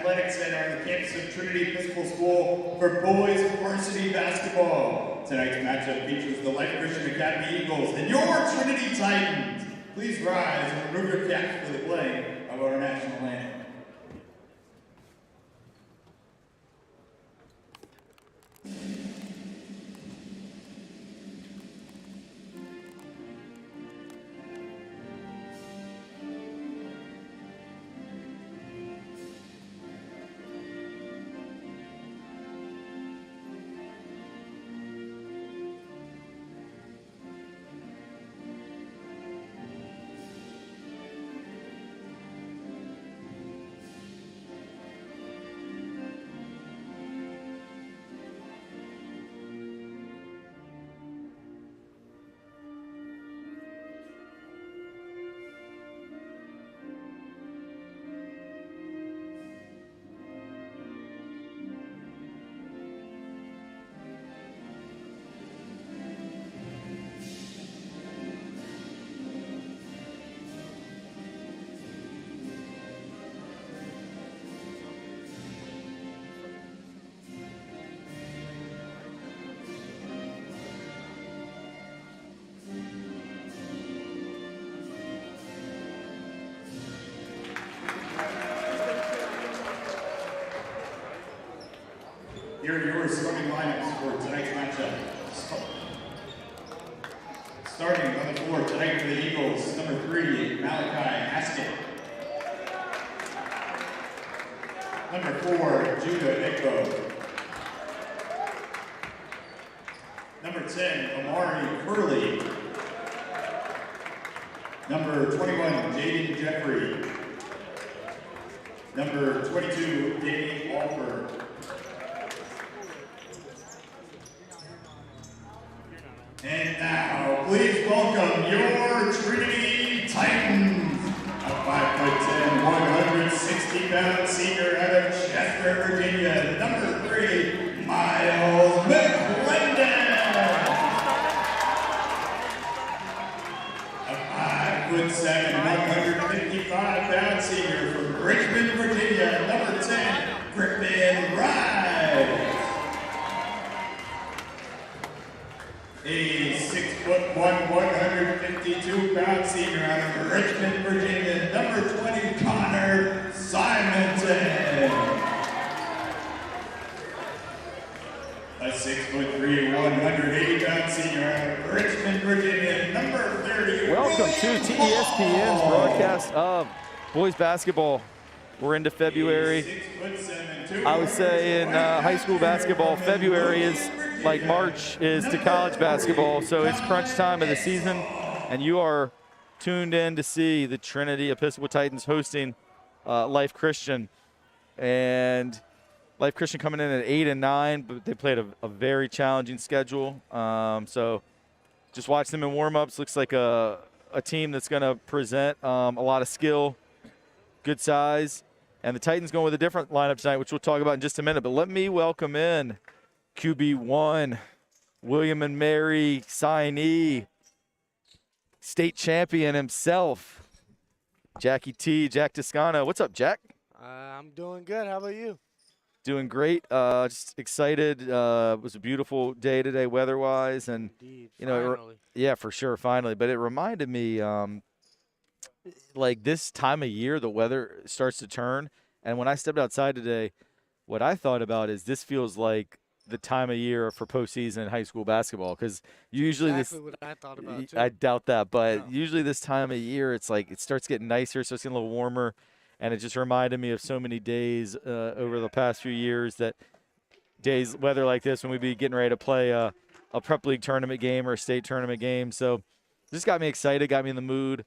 Athletic Center on the campus of Trinity Episcopal School for boys varsity basketball. Tonight's matchup features the Life Christian Academy Eagles and your Trinity Titans. Please rise and remove your caps for the playing of our national anthem. Here are your starting lineups for tonight's matchup. Starting on the floor tonight for the Eagles, number 3, Malachi Haskett. Number 4, Judah Nico. Number 10, Amari Curley. Number 21, Jaden Jeffrey. Number 22, Danny Alford. And now, please welcome your Trinity Titans, a 5'10", 160-pound senior out of Chester, Virginia, number 3, Miles McClendon. A 5'7", 155-pound senior from Richmond, Virginia, number 10, Griffin Rice. A 6'1", 152-pound senior out of Richmond, Virginia, number 20, Connor Simonton. A 6'3", 180-pound senior out of Richmond, Virginia, number 30. Welcome to TESPN's broadcast of boys basketball. We're into February. I would say in high school basketball, February is like March is to college basketball, so it's crunch time of the season, and you are tuned in to see the Trinity Episcopal Titans hosting Life Christian. And Life Christian coming in at 8-9, but they played a very challenging schedule. So just watch them in warm-ups. Looks like a team that's going to present a lot of skill, good size. And the Titans going with a different lineup tonight, which we'll talk about in just a minute. But let me welcome in QB1, William and Mary signee, state champion himself, Jack Toscano. What's up, Jack? I'm doing good. How about you? Doing great. Just excited. It was a beautiful day today, weather-wise, and Indeed, you know, finally. yeah, for sure, finally. But it reminded me, like this time of year, the weather starts to turn. And when I stepped outside today, what I thought about is this feels like the time of year for postseason high school basketball, because usually exactly what I thought about too. I doubt that, but usually this time of year it's like it starts getting nicer, starts getting a little warmer, and it just reminded me of so many days over the past few years, that days weather like this when we'd be getting ready to play a prep league tournament game or a state tournament game. So just got me excited, got me in the mood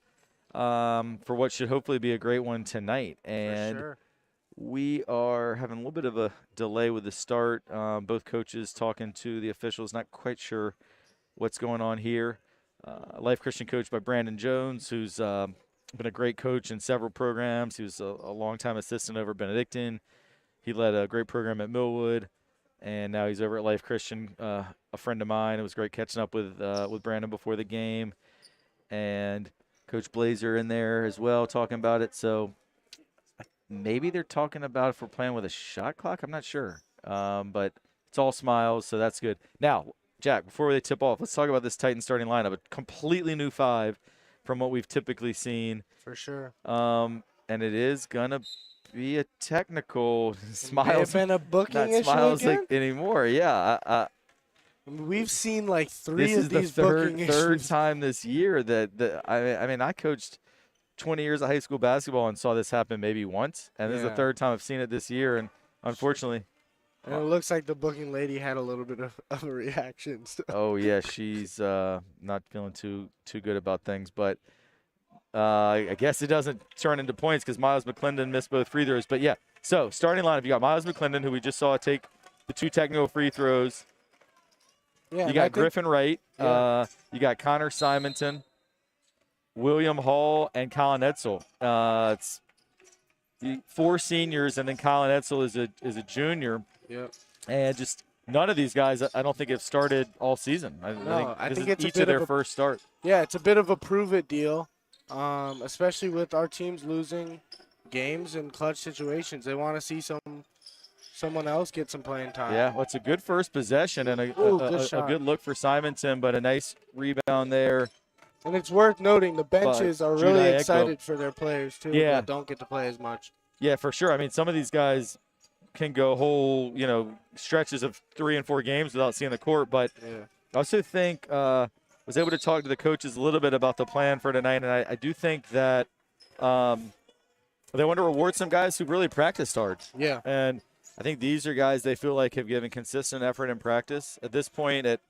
for what should hopefully be a great one tonight. And for sure. We are having a little bit of a delay with the start. Both coaches talking to the officials, not quite sure what's going on here. Life Christian coached by Brandon Jones, who's been a great coach in several programs. He was a longtime assistant over at Benedictine. He led a great program at Millwood, and now he's over at Life Christian, a friend of mine. It was great catching up with Brandon before the game. And Coach Blazer in there as well talking about it. So maybe they're talking about if we're playing with a shot clock. I'm not sure. But it's all smiles, so that's good. Now, Jack, before they tip off, let's talk about this Titan starting lineup. A completely new 5 from what we've typically seen. For sure. And it is going to be a technical. May have been a booking not issue Smiles again? anymore. Yeah. I mean, we've seen like 3 of these This booking is the third issues. time this year that I mean, I coached 20 years of high school basketball and saw this happen maybe once. And this is the third time I've seen it this year. And unfortunately. And it looks like the booking lady had a little bit of a reaction. So. Oh, yeah, she's not feeling too good about things. But I guess it doesn't turn into points because Miles McClendon missed both free throws. But, yeah, so starting lineup, you got Miles McClendon, who we just saw take the 2 technical free throws. Yeah, you got Griffin Wright. Yeah. You got Connor Simonton, William Hall, and Colin Edsel. It's 4 seniors, and then Colin Edsel is a junior. Yep. And just none of these guys, I don't think, have started all season. I think it's each of their first start. Yeah, it's a bit of a prove-it deal, especially with our teams losing games in clutch situations. They want to see someone else get some playing time. Yeah, well, it's a good first possession and a good look for Simonton, but a nice rebound there. And it's worth noting the benches are really excited for their players, too, that don't get to play as much. Yeah, for sure. I mean, some of these guys can go whole, stretches of 3 and 4 games without seeing the court. But I also think was able to talk to the coaches a little bit about the plan for tonight, and I do think that they want to reward some guys who really practiced hard. Yeah. And I think these are guys they feel like have given consistent effort in practice. At this point, at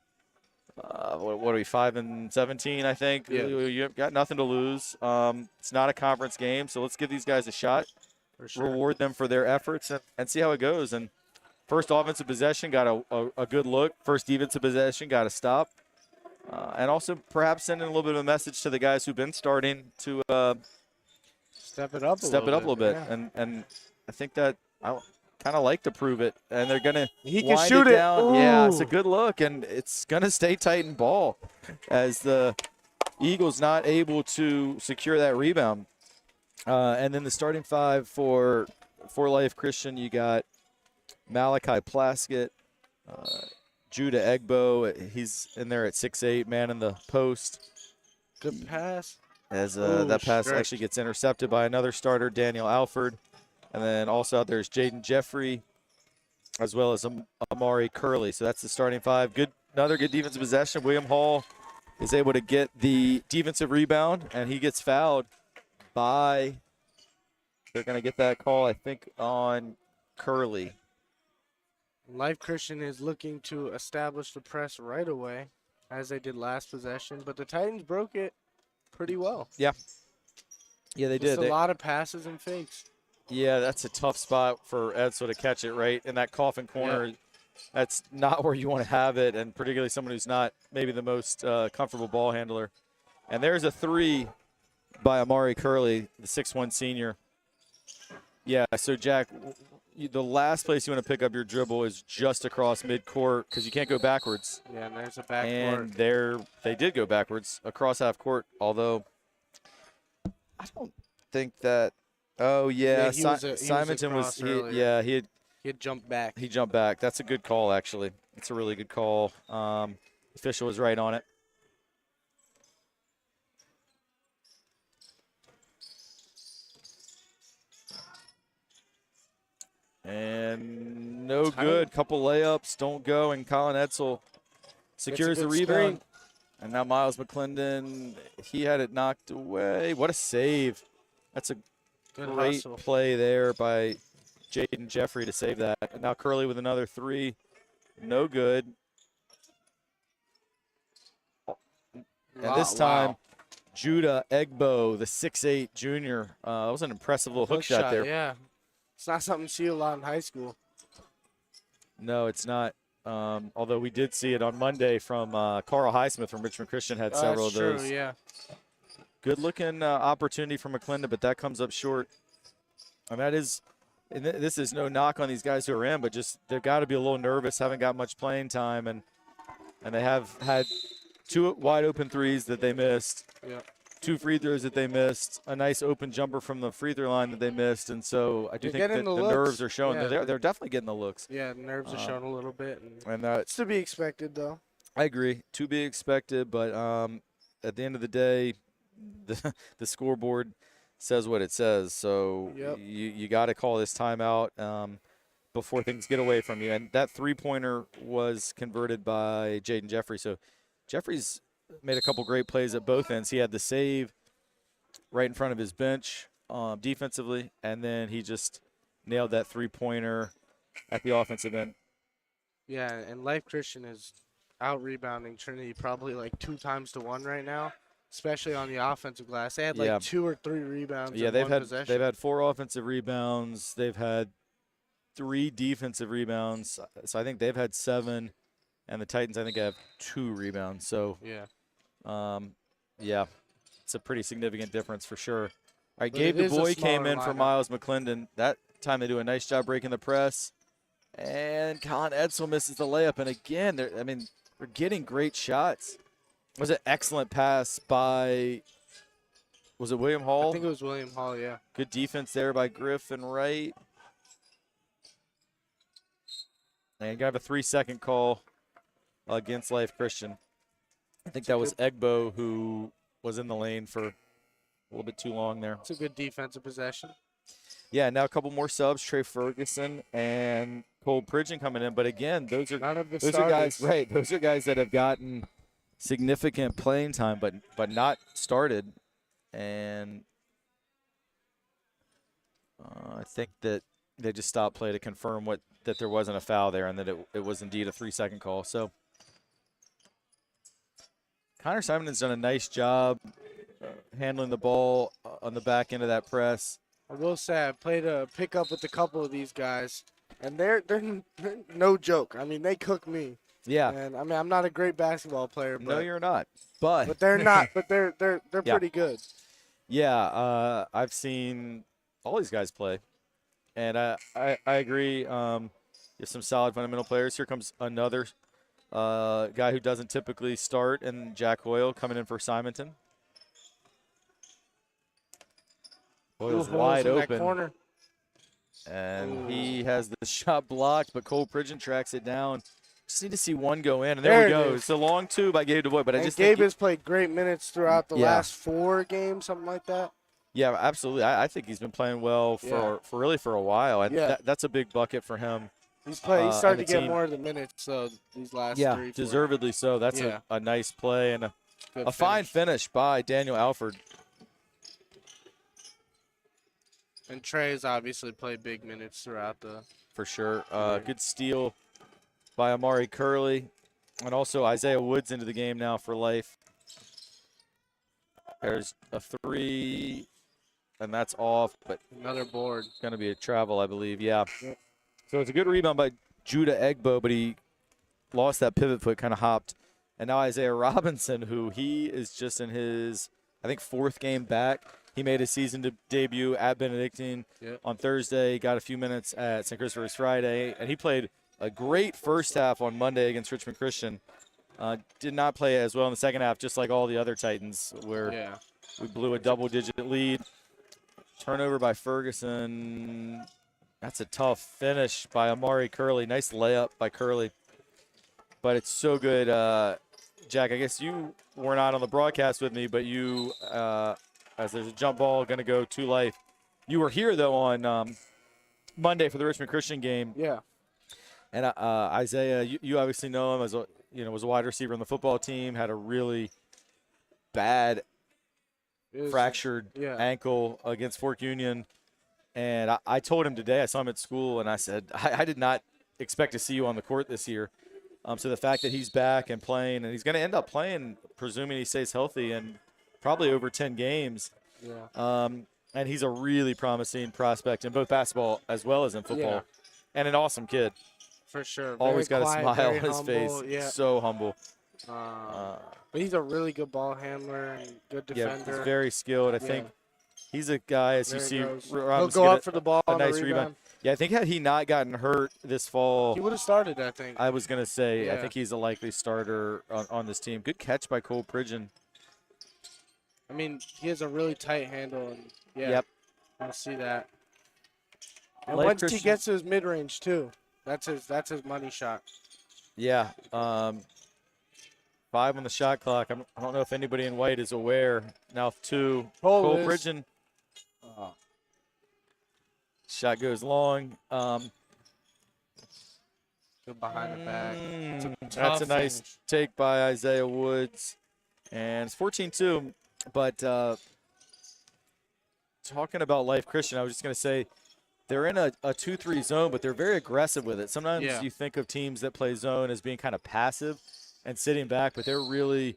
what are we, 5-17, I think? Yeah. You've got nothing to lose. It's not a conference game, so let's give these guys a shot. For sure. Reward them for their efforts and see how it goes. And first offensive possession got a good look. First defensive possession got a stop. And also perhaps sending a little bit of a message to the guys who've been starting to step it up a little bit. Yeah. And I think that I kind of like to prove it. And they're going to can shoot it down. Yeah, it's a good look. And it's going to stay tight and ball as the Eagles not able to secure that rebound. And then the starting 5 for Life Christian, you got Malachi Plaskett, Judah Egbo. He's in there at 6'8", man in the post. Good pass. As that pass actually gets intercepted by another starter, Daniel Alford. And then also out there is Jaden Jeffrey, as well as Amari Curley. So that's the starting 5. Another good defensive possession. William Hall is able to get the defensive rebound, and he gets fouled by, they're going to get that call, I think, on Curley. Life Christian is looking to establish the press right away, as they did last possession, but the Titans broke it pretty well. Yeah. Yeah, they did. A lot of passes and fakes. Yeah, that's a tough spot for Edsel to catch it right in that coffin corner. Yeah. That's not where you want to have it, and particularly someone who's not maybe the most comfortable ball handler. And there's a 3 by Amari Curley, the 6'1" senior. Yeah, so Jack, the last place you want to pick up your dribble is just across midcourt because you can't go backwards. Yeah, and there's a backcourt. And they did go backwards across half court, although I don't think that. Oh yeah, Simonton was. He had jumped back. He jumped back. That's a good call, actually. It's a really good call. Official was right on it. And no good. Couple layups, don't go, and Colin Edsel secures the rebound. And now Miles McClendon, he had it knocked away. What a save. That's a great play there by Jaden Jeffrey to save that. And now Curley with another 3. No good. And this time, Judah Egbo, the 6'8" junior. That was an impressive little hook shot there. Yeah. It's not something you see a lot in high school. No, it's not. Although we did see it on Monday from Carl Highsmith from Richmond Christian had several of those. True, yeah. Good-looking opportunity for McClendon, but that comes up short. And this is no knock on these guys who are in, but just they've got to be a little nervous, haven't got much playing time, and they have had 2 wide-open threes that they missed. Yeah. 2 free throws that they missed, a nice open jumper from the free throw line that they missed, and so I do think that the nerves are showing. Yeah. They're definitely getting the looks. Yeah, the nerves are showing a little bit. And it's to be expected, though. I agree. To be expected, but at the end of the day, the scoreboard says what it says. So you got to call this timeout before things get away from you. And that three-pointer was converted by Jaden Jeffrey. So Jeffrey's made a couple great plays at both ends. He had the save right in front of his bench defensively, and then he just nailed that three-pointer at the offensive end. Yeah, and Life Christian is out-rebounding Trinity probably like 2 times to 1 right now, especially on the offensive glass. They had like 2 or 3 rebounds in one possession. They've had 4 offensive rebounds. They've had 3 defensive rebounds. So I think they've had 7, and the Titans I think have 2 rebounds. So it's a pretty significant difference for sure. All right, Gabe DuBois came in for Miles McClendon. That time they do a nice job breaking the press. And Colin Edsel misses the layup. And again, they're getting great shots. It was an excellent pass by, was it William Hall? I think it was William Hall, yeah. Good defense there by Griffin Wright. And you got a 3-second call against Life Christian. I think that was Egbo who was in the lane for a little bit too long there. It's a good defensive possession. Yeah, now a couple more subs, Trey Ferguson and Cole Pridgeon coming in. But again, those are guys, right? Those are guys that have gotten significant playing time, but not started. And I think that they just stopped play to confirm that there wasn't a foul there and that it was indeed a 3-second call. So Connor Simon has done a nice job handling the ball on the back end of that press. I will say I played a pickup with a couple of these guys, and they're no joke. I mean, they cook me. Yeah. And I mean, I'm not a great basketball player. But, no, you're not. But they're not. But they're pretty good. Yeah. I've seen all these guys play, and I agree. There's some solid fundamental players. Here comes another guy who doesn't typically start, and Jack Hoyle coming in for Simonton. Hoyle's wide open. Corner. And he has the shot blocked, but Cole Pridgeon tracks it down. Just need to see one go in, and there we go. It's a long 2 by Gabe DuBois, but I just Gabe has played great minutes throughout the last 4 games, something like that. Yeah, absolutely. I think he's been playing well for a while. That's a big bucket for him. He's starting to get more of the minutes these last 3. Yeah, deservedly so. That's a nice play and a fine finish by Daniel Alford. And Trey's obviously played big minutes throughout the. For sure. Good steal by Amari Curley. And also Isaiah Woods into the game now for Life. There's a 3, and that's off. But another board. Going to be a travel, I believe. Yeah. Yep. So it's a good rebound by Judah Egbo, but he lost that pivot foot, kind of hopped. And now Isaiah Robinson, who he is just in his, I think, 4th game back. He made his season debut at Benedictine on Thursday, got a few minutes at St. Christopher's Friday, and he played a great first half on Monday against Richmond Christian. Did not play as well in the second half, just like all the other Titans, where we blew a double-digit lead. Turnover by Ferguson. That's a tough finish by Amari Curley. Nice layup by Curley. But it's so good. Jack, I guess you were not on the broadcast with me, but you as there's a jump ball going to go to Life. You were here, though, on Monday for the Richmond Christian game. Yeah. And Isaiah, you obviously know him as was a wide receiver on the football team, had a really bad fractured ankle against Fork Union. And I told him today, I saw him at school, and I said, I did not expect to see you on the court this year. So the fact that he's back and playing, and he's going to end up playing, presuming he stays healthy, and probably over 10 games. Yeah. And he's a really promising prospect in both basketball as well as in football. Yeah. And an awesome kid. For sure. Always got quiet, a smile on his humble, face. Yeah. So humble. But he's a really good ball handler and good defender. Yeah, he's very skilled. I think he's a guy, as you see, he'll go up for the ball a on nice the rebound. Yeah, I think had he not gotten hurt this fall, he would have started, I think. I was going to say, I think he's a likely starter on this team. Good catch by Cole Pridgeon. I mean, he has a really tight handle, and I'll see that. And Life once Christian, he gets to his mid-range too, that's his money shot. Yeah. 5 on the shot clock. I don't know if anybody in white is aware. Now 2. Cole Pridgeon. Shot goes long. Go behind the back. That's a nice take by Isaiah Woods. And it's 14-2. But talking about Life Christian, I was just going to say they're in a 2-3 zone, but they're very aggressive with it. Sometimes you think of teams that play zone as being kind of passive and sitting back, but they're really,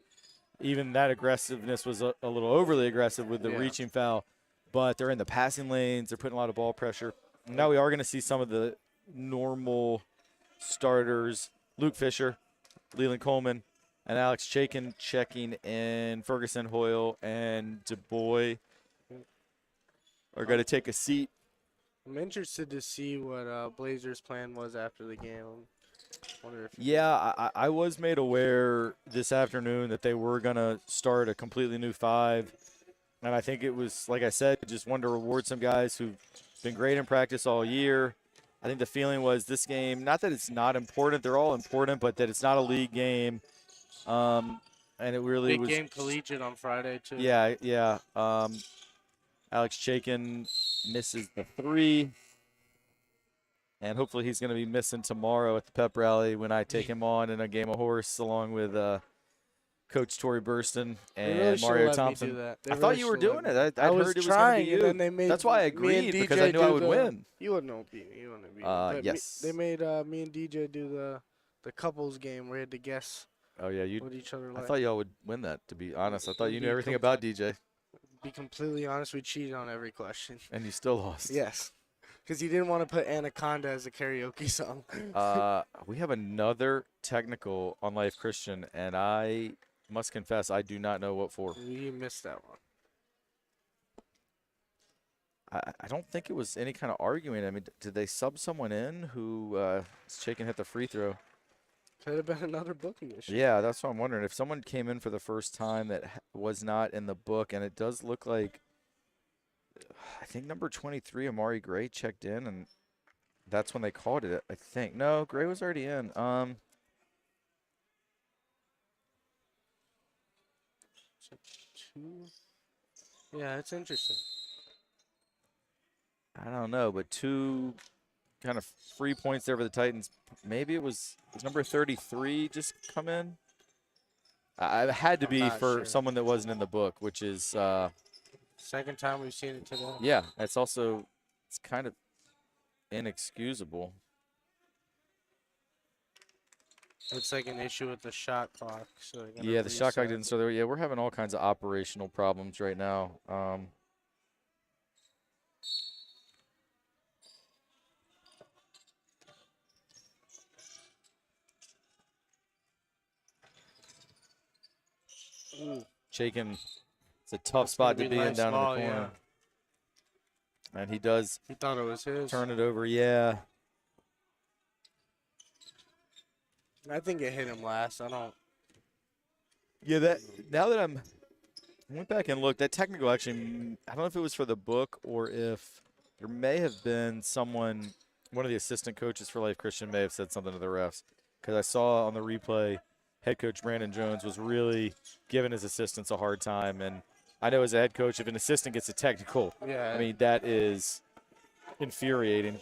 even that aggressiveness was a little overly aggressive with the reaching foul. But they're in the passing lanes. They're putting a lot of ball pressure. Now we are going to see some of the normal starters, Luke Fisher, Leland Coleman, and Alex Chaikin checking in. Ferguson, Hoyle, and DuBois are going to take a seat. I'm interested to see what Blazers' plan was after the game. I was made aware this afternoon that they were going to start a completely new 5. And I think it was, like I said, just wanted to reward some guys who've been great in practice all year. I think the feeling was this game, not that it's not important, they're all important, but that it's not a league game. And it really was. Big game collegiate on Friday, too. Yeah. Alex Chaikin misses the 3. And hopefully he's going to be missing tomorrow at the pep rally when I take him on in a game of horse along with Coach Torrey Burston and really Mario Thompson. I thought you were doing it. I was heard it was trying, going to be you. That's why I agreed, because I knew I would win. You wouldn't beat me. You wouldn't beat me. Yes. They made me and DJ do the couples game where we had to guess what each other liked. I thought y'all would win that, to be honest. I thought you knew everything about DJ. Be completely honest, we cheated on every question. And you still lost. Yes. Because he didn't want to put Anaconda as a karaoke song. We have another technical on Life Christian, and I must confess I do not know what for. You missed that one. I don't think it was any kind of arguing. I mean, did they sub someone in who Chaikin hit the free throw? Could have been another booking issue. Yeah, that's what I'm wondering. If someone came in for the first time that was not in the book, and it does look like, I think number 23, Amari Gray, checked in, and that's when they called it, I think. No, Gray was already in. Yeah, it's interesting. I don't know, but 2 kind of free points there for the Titans. Maybe it was number 33 just come in. It had to be for someone that wasn't in the book, which is second time we've seen it today. Yeah, it's kind of inexcusable. It's like an issue with the shot clock. So the shot clock didn't start there. Yeah, we're having all kinds of operational problems right now. Chaikin, it's a tough spot to be in down in the corner. Yeah. And he does. He thought it was his. Turn it over, yeah. I think it hit him last. I don't. Yeah, now that I went back and looked, that technical actually, I don't know if it was for the book or if there may have been one of the assistant coaches for Life Christian may have said something to the refs. Because I saw on the replay, head coach Brandon Jones was really giving his assistants a hard time. And I know as a head coach, if an assistant gets a technical, I mean, that is infuriating.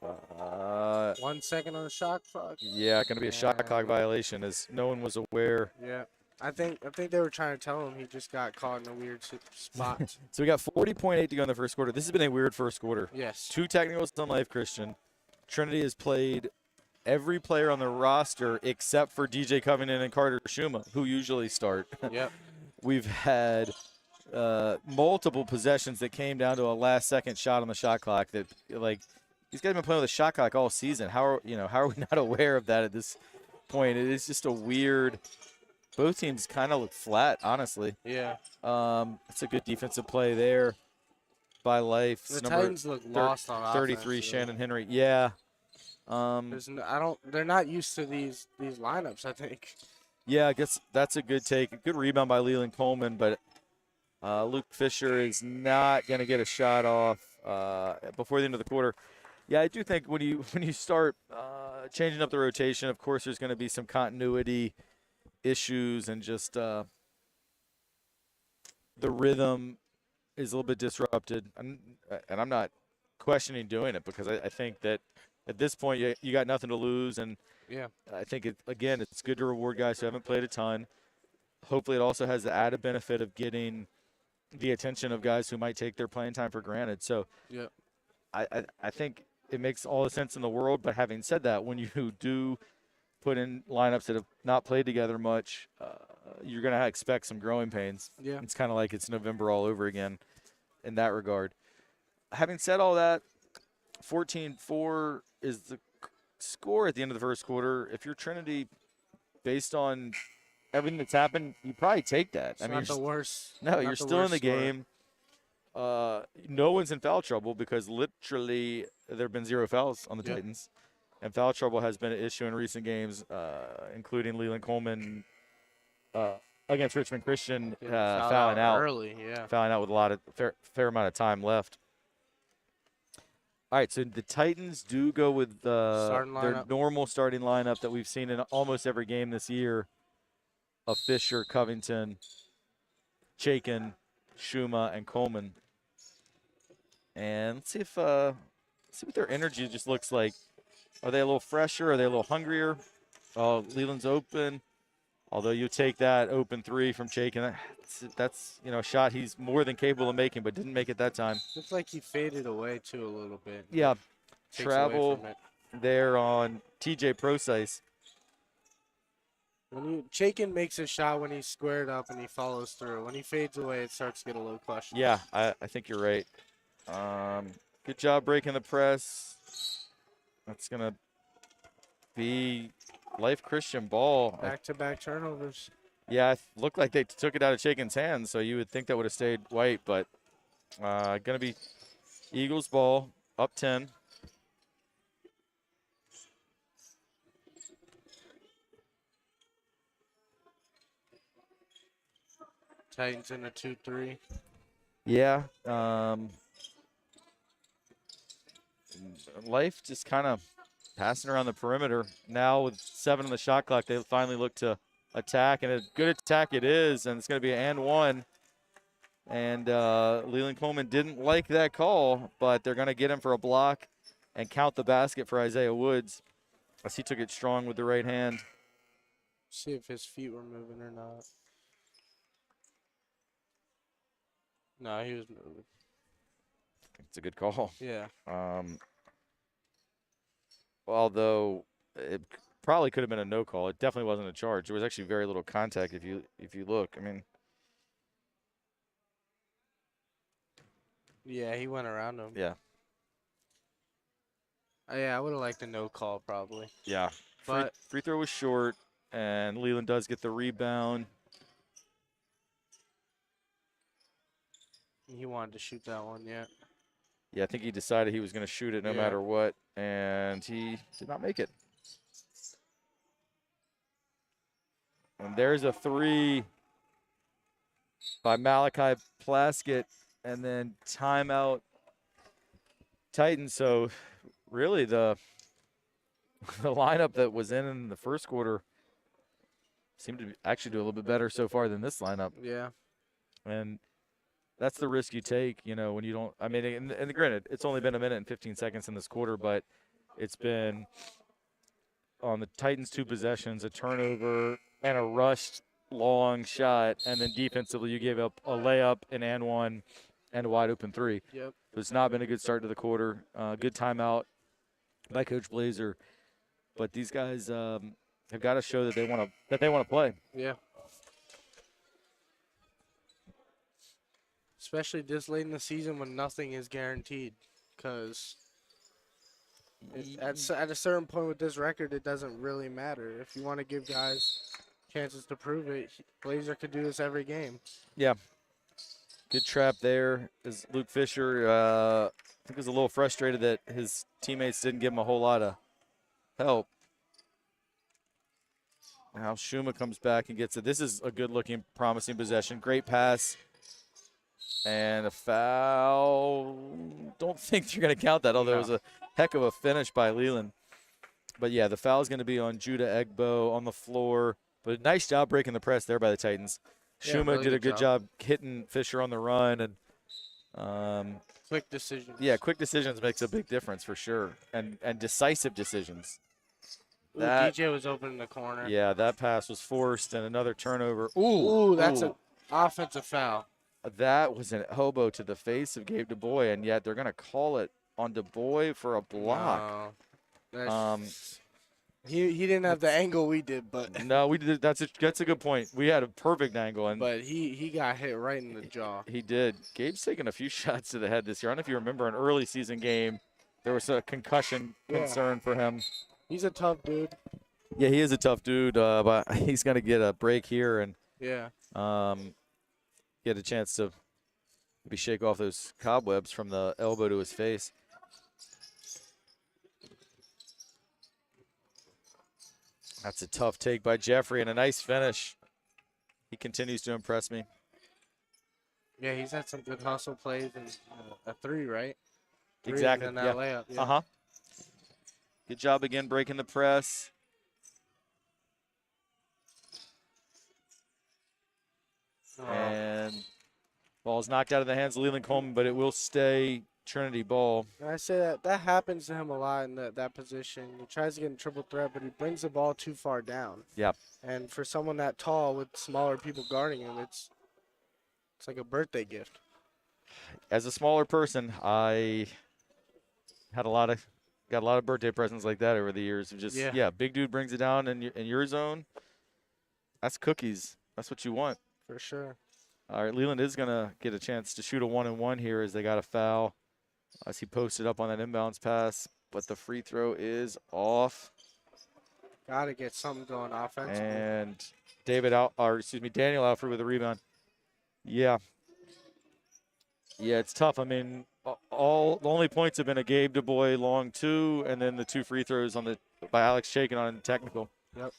1 second on the shot clock. Yeah, going to be a shot clock violation as no one was aware. Yeah. I think they were trying to tell him he just got caught in a weird spot. So we got 40.8 to go in the first quarter. This has been a weird first quarter. Yes. 2 technicals on Life Christian. Trinity has played every player on the roster except for DJ Covington and Carter Schuma, who usually start. Yep. We've had multiple possessions that came down to a last-second shot on the shot clock. That these guys have been playing with a shot clock all season. How are we not aware of that at this point? It is just a weird. Both teams kind of look flat, honestly. Yeah. It's a good defensive play there by Life. The Titans look lost on offense. 33, Shannon Henry. Yeah. They're not used to these lineups, I think. Yeah, I guess that's a good take. A good rebound by Leland Coleman, but Luke Fisher is not going to get a shot off before the end of the quarter. Yeah, I do think when you start changing up the rotation, of course, there's going to be some continuity issues and just the rhythm is a little bit disrupted. And I'm not questioning doing it because I think that at this point you got nothing to lose. And yeah, I think, it's good to reward guys who haven't played a ton. Hopefully it also has the added benefit of getting the attention of guys who might take their playing time for granted. So yeah. I think it makes all the sense in the world. But having said that, when you do put in lineups that have not played together much, you're going to expect some growing pains. Yeah. It's kind of like it's November all over again in that regard. Having said all that, 14-4 is the score at the end of the first quarter. If you're Trinity, based on everything that's happened, you probably take that. It's not the worst. No, you're still in the game. No one's in foul trouble because literally there have been 0 fouls on the Titans. And foul trouble has been an issue in recent games, including Leland Coleman against Richmond Christian fouling out early. Yeah, fouling out with a lot of fair amount of time left. All right, so the Titans do go with their normal starting lineup that we've seen in almost every game this year of Fisher, Covington, Chaikin, Shuma, and Coleman. And let's see what their energy just looks like. Are they a little fresher? Are they a little hungrier? Oh, Leland's open. Although you take that open 3 from Chaikin, that's a shot he's more than capable of making, but didn't make it that time. Looks like he faded away too a little bit. Yeah, travel there on TJ Procise. Chaikin makes a shot when he's squared up and he follows through. When he fades away, it starts to get a little questionable. Yeah, I think you're right. Good job breaking the press. That's going to be Life Christian ball. Back-to-back turnovers. Yeah, it looked like they took it out of Chaikin's hands, so you would think that would have stayed white, but going to be Eagles ball, up 10. Titans in a 2-3. Yeah. Life just kind of passing around the perimeter. Now with 7 on the shot clock, they finally look to attack, and a good attack it is, and it's going to be an and 1. And Leland Coleman didn't like that call, but they're going to get him for a block and count the basket for Isaiah Woods as he took it strong with the right hand. See if his feet were moving or not. No, he was moving. It's a good call. Yeah. Although it probably could have been a no call. It definitely wasn't a charge. There was actually very little contact if you look. I mean. Yeah, he went around him. Yeah. Yeah, I would have liked a no call probably. Yeah. But free throw was short, and Leland does get the rebound. He wanted to shoot that one, yeah. Yeah, I think he decided he was going to shoot it no matter what, and he did not make it. And there's a 3 by Malachi Plaskett, and then timeout Titans. So really the lineup that was in the first quarter seemed to actually do a little bit better so far than this lineup. Yeah. And that's the risk you take, when you don't – I mean, and granted, it's only been a minute and 15 seconds in this quarter, but it's been on the Titans' 2 possessions, a turnover and a rushed long shot, and then defensively you gave up a layup, an and 1, and a wide-open 3. Yep. So it's not been a good start to the quarter. Good timeout by Coach Blazer. But these guys have got to show that they want to play. Yeah. Especially this late in the season when nothing is guaranteed, because at a certain point with this record, it doesn't really matter. If you want to give guys chances to prove it, Blazer could do this every game. Yeah. Good trap there is Luke Fisher. I think was a little frustrated that his teammates didn't give him a whole lot of help. Now Shuma comes back and gets it. This is a good-looking, promising possession. Great pass And a foul. Don't think you're going to count that, although it was a heck of a finish by Leland. But, yeah, the foul is going to be on Judah Egbo on the floor. But nice job breaking the press there by the Titans. Shuma really did a good job hitting Fisher on the run. And quick decisions. Yeah, quick decisions makes a big difference for sure. And decisive decisions. Ooh, DJ was open in the corner. Yeah, that pass was forced and another turnover. Ooh, that's an offensive foul. That was an elbow to the face of Gabe DuBois, and yet they're going to call it on DuBois for a block. No, he didn't have the angle we did, but no, we did. That's a good point. We had a perfect angle, but he got hit right in the jaw. He did. Gabe's taken a few shots to the head this year. I don't know if you remember an early season game. There was a concussion concern for him. He's a tough dude. Yeah, he is a tough dude, but he's going to get a break here and get a chance to maybe shake off those cobwebs from the elbow to his face. That's a tough take by Jeffrey and a nice finish. He continues to impress me. Yeah, he's had some good hustle plays and a three, right? Exactly. And that layup. Yeah. Uh-huh. Good job again breaking the press. And ball's knocked out of the hands of Leland Coleman, but it will stay Trinity ball. I say that happens to him a lot in that position. He tries to get in triple threat, but he brings the ball too far down. Yep. And for someone that tall with smaller people guarding him, it's like a birthday gift. As a smaller person, I had got a lot of birthday presents like that over the years. Just big dude brings it down in your zone. That's cookies. That's what you want. For sure. All right, Leland is going to get a chance to shoot a 1-and-1 here as they got a foul as he posted up on that inbounds pass, but the free throw is off. Got to get something going offensively. And Daniel Alford with a rebound. Yeah. Yeah, it's tough. I mean, the only points have been a Gabe DuBois long two, and then the two free throws by Alex Chaikin on technical. Yep.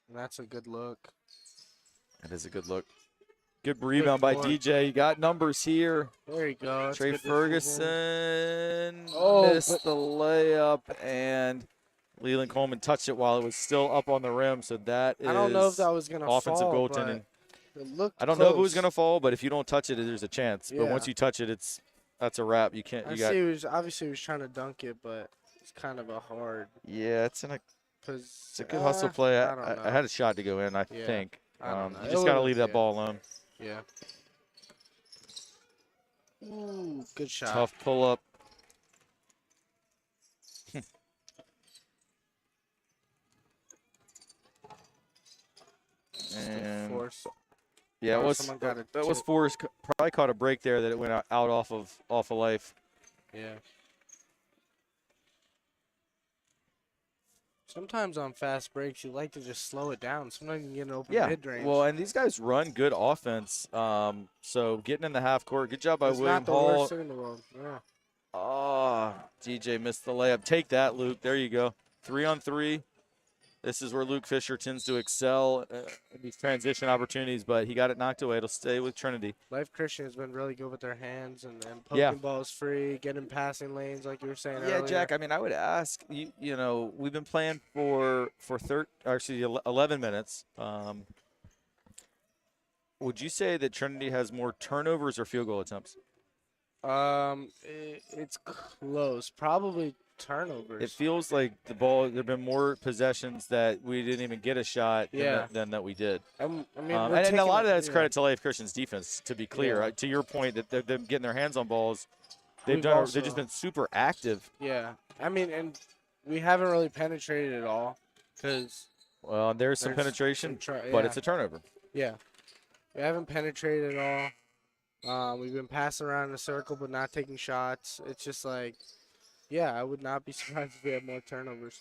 And that's a good look. That is a good look. Good rebound by DJ. You got numbers here. There you go. Trey Ferguson missed the layup, and Leland Coleman touched it while it was still up on the rim. So that is I don't know if that was going to fall. Offensive goaltending. I don't know if it was going to fall, but if you don't touch it, there's a chance. Yeah. But once you touch it, that's a wrap. You can't. Obviously he was trying to dunk it, but it's kind of a hard. Yeah, it's a good hustle play. I had a shot to go in, I think. You just got to leave that ball alone. Yeah. Ooh, good shot. Tough pull up. And yeah, that was forced. Probably caught a break there that it went out off of life. Yeah. Sometimes on fast breaks, you like to just slow it down. Sometimes you can get an open mid-range. Well, and these guys run good offense. So getting in the half court, good job by William Hall. Not the worst thing in the world. Yeah. Oh, DJ missed the layup. Take that, Luke. There you go. 3-on-3. This is where Luke Fisher tends to excel in these transition opportunities, but he got it knocked away. It'll stay with Trinity. Life Christian has been really good with their hands and poking balls free, getting passing lanes like you were saying earlier. Yeah, Jack, I mean, I would ask, you know, we've been playing for 11 minutes. Would you say that Trinity has more turnovers or field goal attempts? It's close. Probably turnovers. It feels like there have been more possessions that we didn't even get a shot than that we did. And a lot of that is credit to Life Christian's defense, to be clear. To your point that they're getting their hands on balls, they've just been super active. Yeah. I mean, and we haven't really penetrated at all because there's some penetration, but it's a turnover. Yeah. We haven't penetrated at all. We've been passing around in a circle but not taking shots. It's just like, I would not be surprised if we had more turnovers.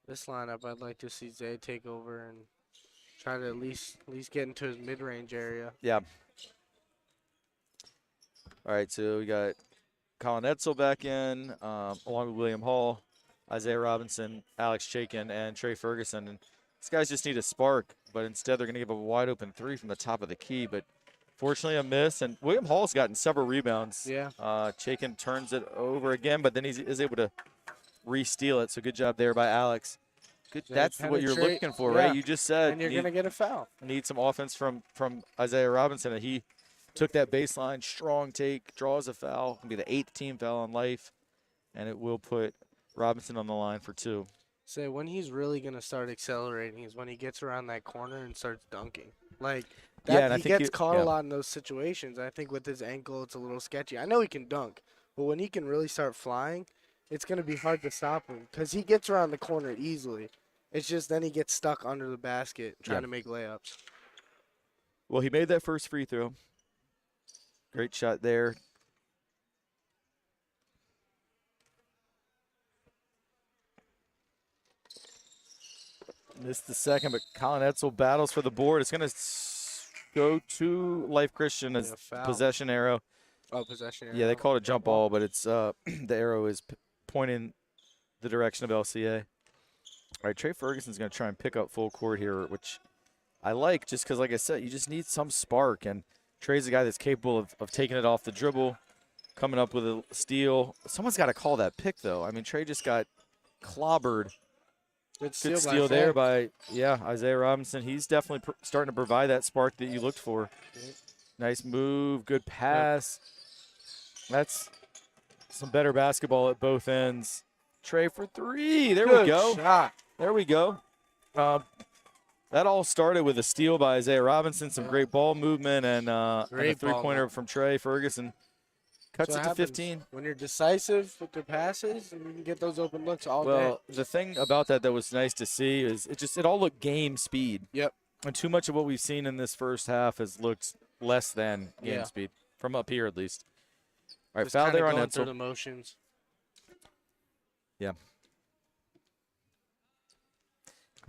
This lineup, I'd like to see Zay take over and try to at least get into his mid-range area. Yeah. All right, so we got Colin Edsel back in, along with William Hall, Isaiah Robinson, Alex Chaikin, and Trey Ferguson. And These guys just need a spark, but instead they're going to give a wide open three from the top of the key. But fortunately, a miss. And William Hall's gotten several rebounds. Yeah. Chaikin turns it over again, but then he is able to re-steal it. So good job there by Alex. Good. They That's what you're penetrate, looking for, yeah. right? You just said And you're going to get a foul. need some offense from Isaiah Robinson, and he took that baseline, strong take, draws a foul. It'll be the 8th team foul on life, and it will put Robinson on the line for 2. So when he's really going to start accelerating is when he gets around that corner and starts dunking. Like, that, Yeah, and I he think gets caught yeah. a lot in those situations. I think with his ankle, it's a little sketchy. I know he can dunk, but when he can really start flying, it's going to be hard to stop him because he gets around the corner easily. It's just then he gets stuck under the basket trying to make layups. Well, he made that first free throw. Great shot there. Missed the second, but Colin Etzel battles for the board. It's going to go to Life Christian as possession arrow. Oh, possession arrow. Yeah, they called it jump ball, but it's the arrow is pointing the direction of LCA. All right, Trey Ferguson's going to try and pick up full court here, which I like just because, like I said, you just need some spark. And Trey's a guy that's capable of taking it off the dribble, coming up with a steal. Someone's got to call that pick, though. I mean, Trey just got clobbered. Good steal there by, Isaiah Robinson. He's definitely starting to provide that spark that you looked for. Nice move, good pass. That's some better basketball at both ends. Trey for 3. There we go. Shot. There we go. That all started with a steal by Isaiah Robinson, some great ball movement, and a three-pointer from Trey Ferguson. Cuts it to 15. When you're decisive with your passes, and you can get those open looks all day. Well, the thing about that was nice to see is it all looked game speed. Yep. And too much of what we've seen in this first half has looked less than game speed, from up here at least. All right, just foul there on going Edsel. through the motions. Yeah.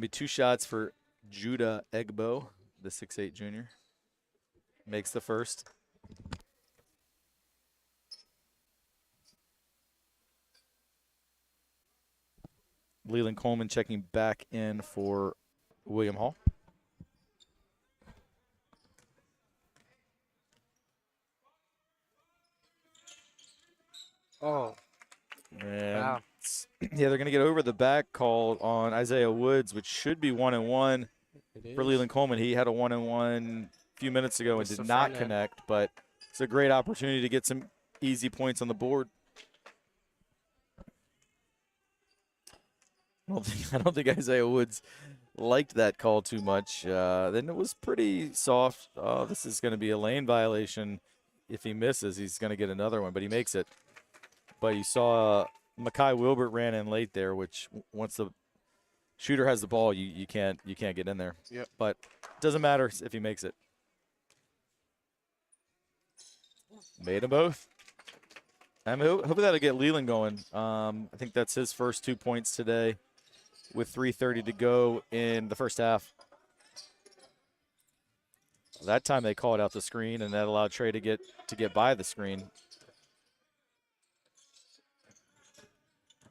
Be 2 shots for Judah Egbo, the 6'8 junior. Makes the first. Leland Coleman checking back in for William Hall. Oh. And wow. Yeah, they're going to get over the back call on Isaiah Woods, which should be 1-and-1 for Leland Coleman. He had a 1-and-1 a few minutes ago and did not connect, but it's a great opportunity to get some easy points on the board. I don't think Isaiah Woods liked that call too much. Then it was pretty soft. This is going to be a lane violation. If he misses, he's going to get another one, but he makes it. But you saw Makai Wilbert ran in late there, which once the shooter has the ball, you can't get in there. Yep. But it doesn't matter if he makes it. Made them both. I'm hoping that'll get Leland going. I think that's his first 2 points today with 3:30 to go in the first half. That time they called out the screen, and that allowed Trey to get by the screen.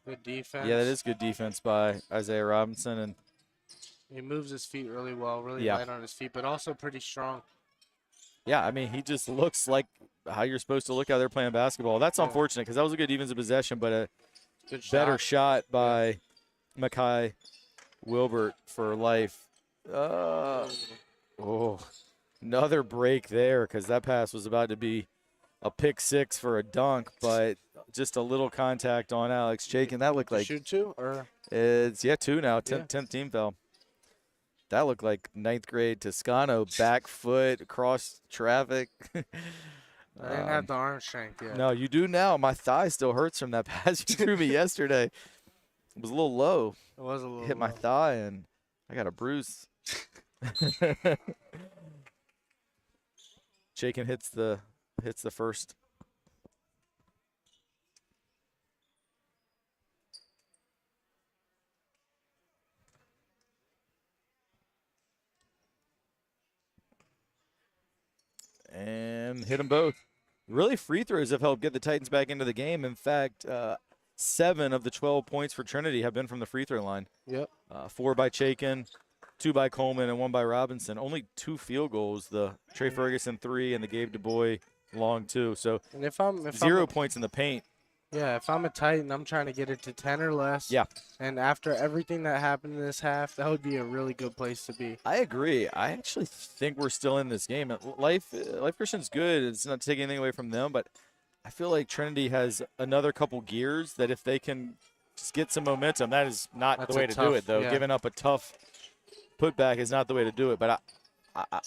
Good defense. Yeah, that is good defense by Isaiah Robinson, and he moves his feet really well, really light on his feet, but also pretty strong. Yeah, I mean, he just looks like how you're supposed to look out there playing basketball. That's unfortunate because that was a good defensive possession, but a good better shot by Makai Wilbert for life. Another break there because that pass was about to be a pick 6 for a dunk, but just a little contact on Alex Chaikin. That looked like shoot 2 or it's 2 now. 10th team foul. That looked like 9th grade Toscano back foot across traffic. I didn't have the arm strength yet. No, you do now. My thigh still hurts from that pass you threw me yesterday. It was a little low. It was a little hit my thigh and I got a bruise. Chaikin hits the first. And hit them both. Really, free throws have helped get the Titans back into the game. In fact, 7 of the 12 points for Trinity have been from the free throw line. Yep. 4 by Chaikin, 2 by Coleman and 1 by Robinson. Only 2 field goals. The Trey Ferguson 3 and the Gabe Du Bois long 2. So And if I'm 0 points in the paint. Yeah, if I'm a Titan, I'm trying to get it to 10 or less. Yeah. And after everything that happened in this half, that would be a really good place to be. I agree. I actually think we're still in this game. Life Christian's good. It's not taking anything away from them, but I feel like Trinity has another couple gears that if they can just get some momentum, that is not the way to do it, though. Yeah. Giving up a tough putback is not the way to do it. But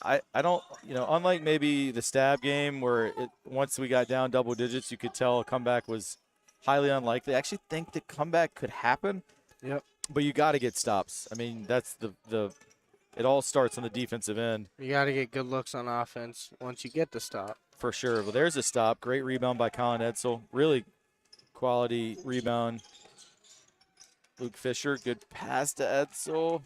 I don't, unlike maybe the Stab game where once we got down double digits, you could tell a comeback was highly unlikely. I actually think the comeback could happen. Yep. But you got to get stops. I mean, that's it all starts on the defensive end. You got to get good looks on offense once you get the stop. For sure. Well, there's a stop. Great rebound by Colin Edsel. Really quality rebound. Luke Fisher, good pass to Edsel.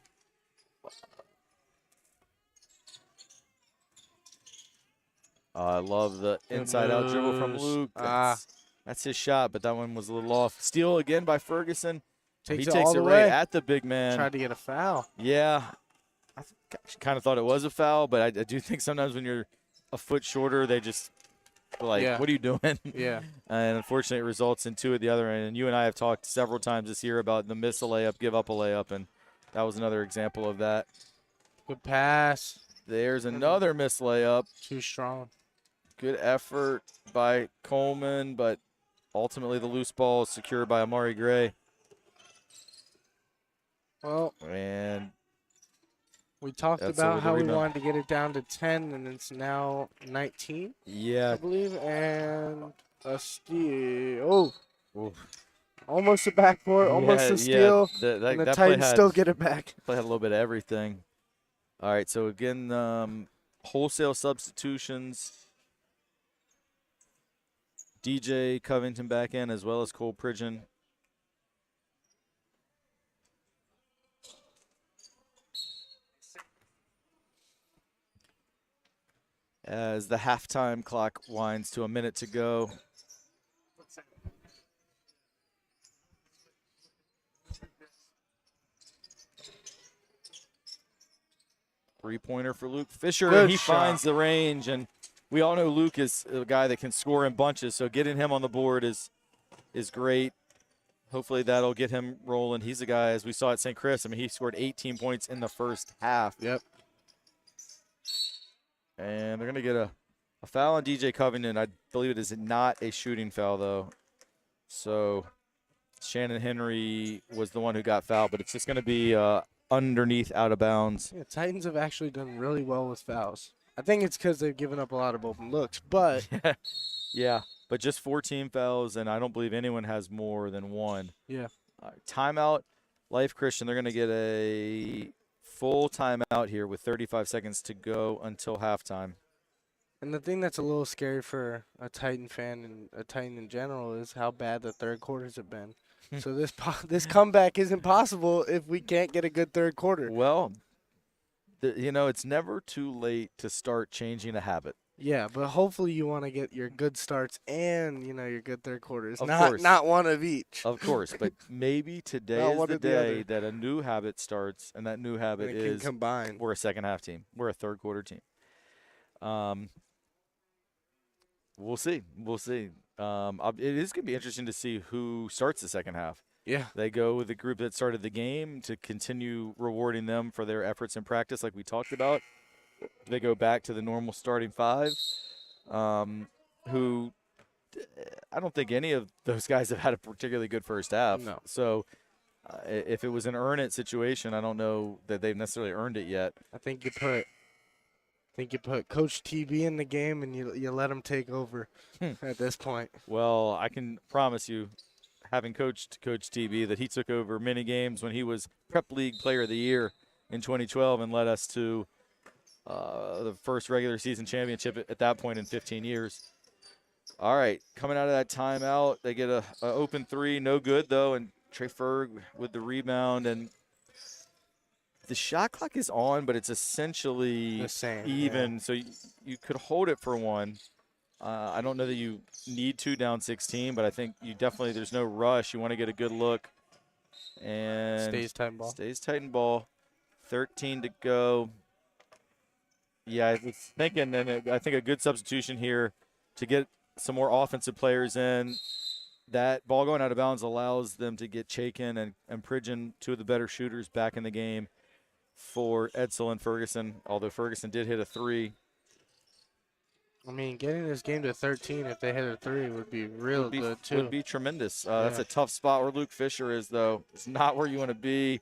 I love the inside-out dribble from Luke. That's his shot, but that one was a little off. Steal again by Ferguson. He takes it right at the big man. Tried to get a foul. Yeah. I kind of thought it was a foul, but I do think sometimes when you're a foot shorter, they just what are you doing? Yeah. And unfortunately, it results in 2 at the other end. And you and I have talked several times this year about the miss a layup, give up a layup, and that was another example of that. Good pass. There's another miss layup. Too strong. Good effort by Coleman, but ultimately the loose ball is secured by Amari Gray. Well, and we talked about how we wanted to get it down to 10, and it's now 19. Yeah. I believe, and a steal. Oh, almost a backboard, almost a steal, and the Titans still get it back. Play had a little bit of everything. All right, so again, wholesale substitutions. DJ Covington back in as well as Cole Pridgeon. As the halftime clock winds to a minute to go. Three-pointer for Luke Fisher, and he finds the range. And we all know Luke is a guy that can score in bunches, so getting him on the board is great. Hopefully that'll get him rolling. He's a guy, as we saw at St. Chris, I mean, he scored 18 points in the first half. Yep. And they're going to get a foul on DJ Covington. I believe it is not a shooting foul, though. So Shannon Henry was the one who got fouled, but it's just going to be underneath out of bounds. Yeah, Titans have actually done really well with fouls. I think it's because they've given up a lot of open looks, but yeah, but just 14 fouls, and I don't believe anyone has more than 1. Yeah. Timeout, Life Christian. They're going to get a full timeout here with 35 seconds to go until halftime. And the thing that's a little scary for a Titan fan and a Titan in general is how bad the third quarters have been. So this comeback isn't possible if we can't get a good third quarter. Well, it's never too late to start changing a habit. Yeah, but hopefully you want to get your good starts and, your good third quarters. Of course. Not one of each. Of course, but maybe today is the day that a new habit starts, and that new habit is combine. We're a second-half team. We're a third-quarter team. We'll see. We'll see. It is going to be interesting to see who starts the second half. Yeah. They go with the group that started the game to continue rewarding them for their efforts in practice like we talked about. They go back to the normal starting 5, who I don't think any of those guys have had a particularly good first half. No. So if it was an earn-it situation, I don't know that they've necessarily earned it yet. I think you put Coach TB in the game and you let him take over at this point. Well, I can promise you, having coached Coach TB, that he took over many games when he was Prep League Player of the Year in 2012 and led us to the first regular season championship at that point in 15 years. All right, coming out of that timeout, they get a open 3, no good though, and Trey Ferg with the rebound, and the shot clock is on, but it's essentially the same, even. Yeah. So you could hold it for 1. I don't know that you need to down 16, but I think you definitely, there's no rush. You want to get a good look. And stays tight and ball. Stays tight and ball. 13 to go. Yeah, I was thinking, and I think a good substitution here to get some more offensive players in. That ball going out of bounds allows them to get Chaikin and Pridgeon, two of the better shooters, back in the game for Edsel and Ferguson, although Ferguson did hit a 3. I mean, getting this game to 13 if they hit a 3 would be real good, too. Would be tremendous. That's a tough spot where Luke Fisher is, though. It's not where you want to be.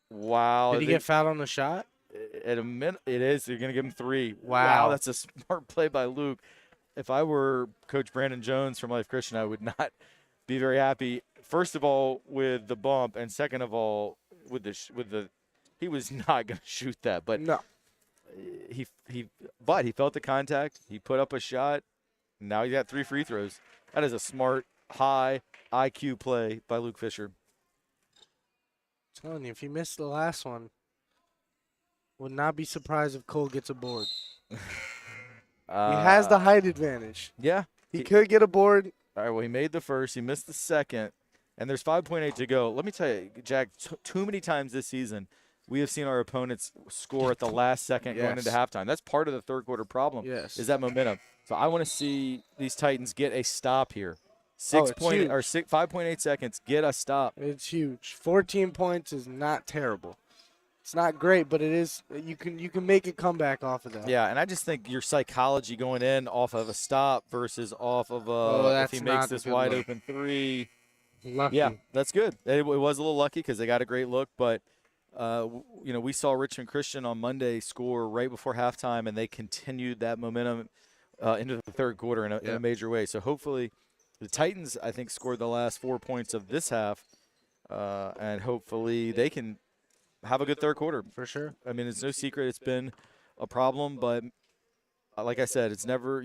Wow. Did he get fouled on the shot? At a minute, it is. You're going to give him 3. Wow. That's a smart play by Luke. If I were Coach Brandon Jones from Life Christian, I would not be very happy. First of all, with the bump, and second of all, with the he was not going to shoot that, but no. He felt the contact. He put up a shot. Now he got 3 free throws. That is a smart, high IQ play by Luke Fisher. I'm telling you, if he missed the last one, would not be surprised if Cole gets a board. He has the height advantage. Yeah. He could get a board. All right, well, he made the first. He missed the second. And there's 5.8 to go. Let me tell you, Jack, too many times this season, we have seen our opponents score at the last second going into halftime. That's part of the third quarter problem. Is that momentum. So I want to see these Titans get a stop here. 5.8 seconds, get a stop. It's huge. 14 points is not terrible. It's not great, but it is. You can make a comeback off of that. Yeah, and I just think your psychology going in off of a stop versus off of if he makes this wide open 3. Lucky. Yeah, that's good. It was a little lucky because they got a great look, but we saw Richmond Christian on Monday score right before halftime, and they continued that momentum into the third quarter in a major way. So hopefully the Titans, I think, scored the last 4 points of this half, and hopefully they can have a good third quarter. For sure. I mean, it's no secret it's been a problem, but like I said, it's never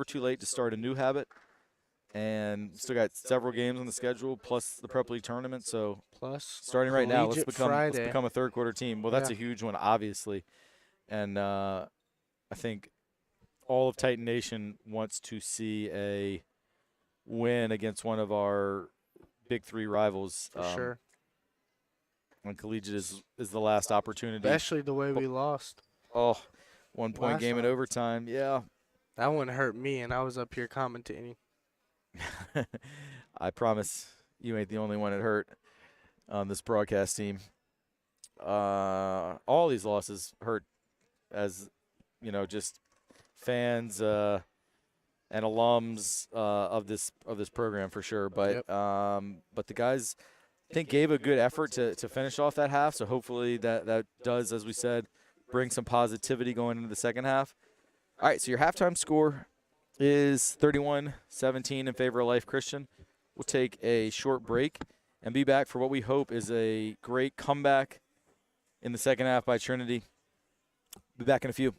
too late to start a new habit. And still got several games on the schedule, plus the Prep League tournament. So starting right now, let's become a third quarter team. Well, that's a huge one, obviously. And I think all of Titan Nation wants to see a win against one of our Big 3 rivals. For sure. And Collegiate is the last opportunity. Especially the way we lost. Oh, 1 point game in overtime. Yeah. That one hurt me, and I was up here commentating. I promise you ain't the only one it hurt on this broadcast team. All these losses hurt, as just fans and alums of this program for sure. But but the guys, I think, gave a good effort to finish off that half. So hopefully that does, as we said, bring some positivity going into the second half. All right, so your halftime score is 31-17 in favor of Life Christian. We'll take a short break and be back for what we hope is a great comeback in the second half by Trinity. Be back in a few.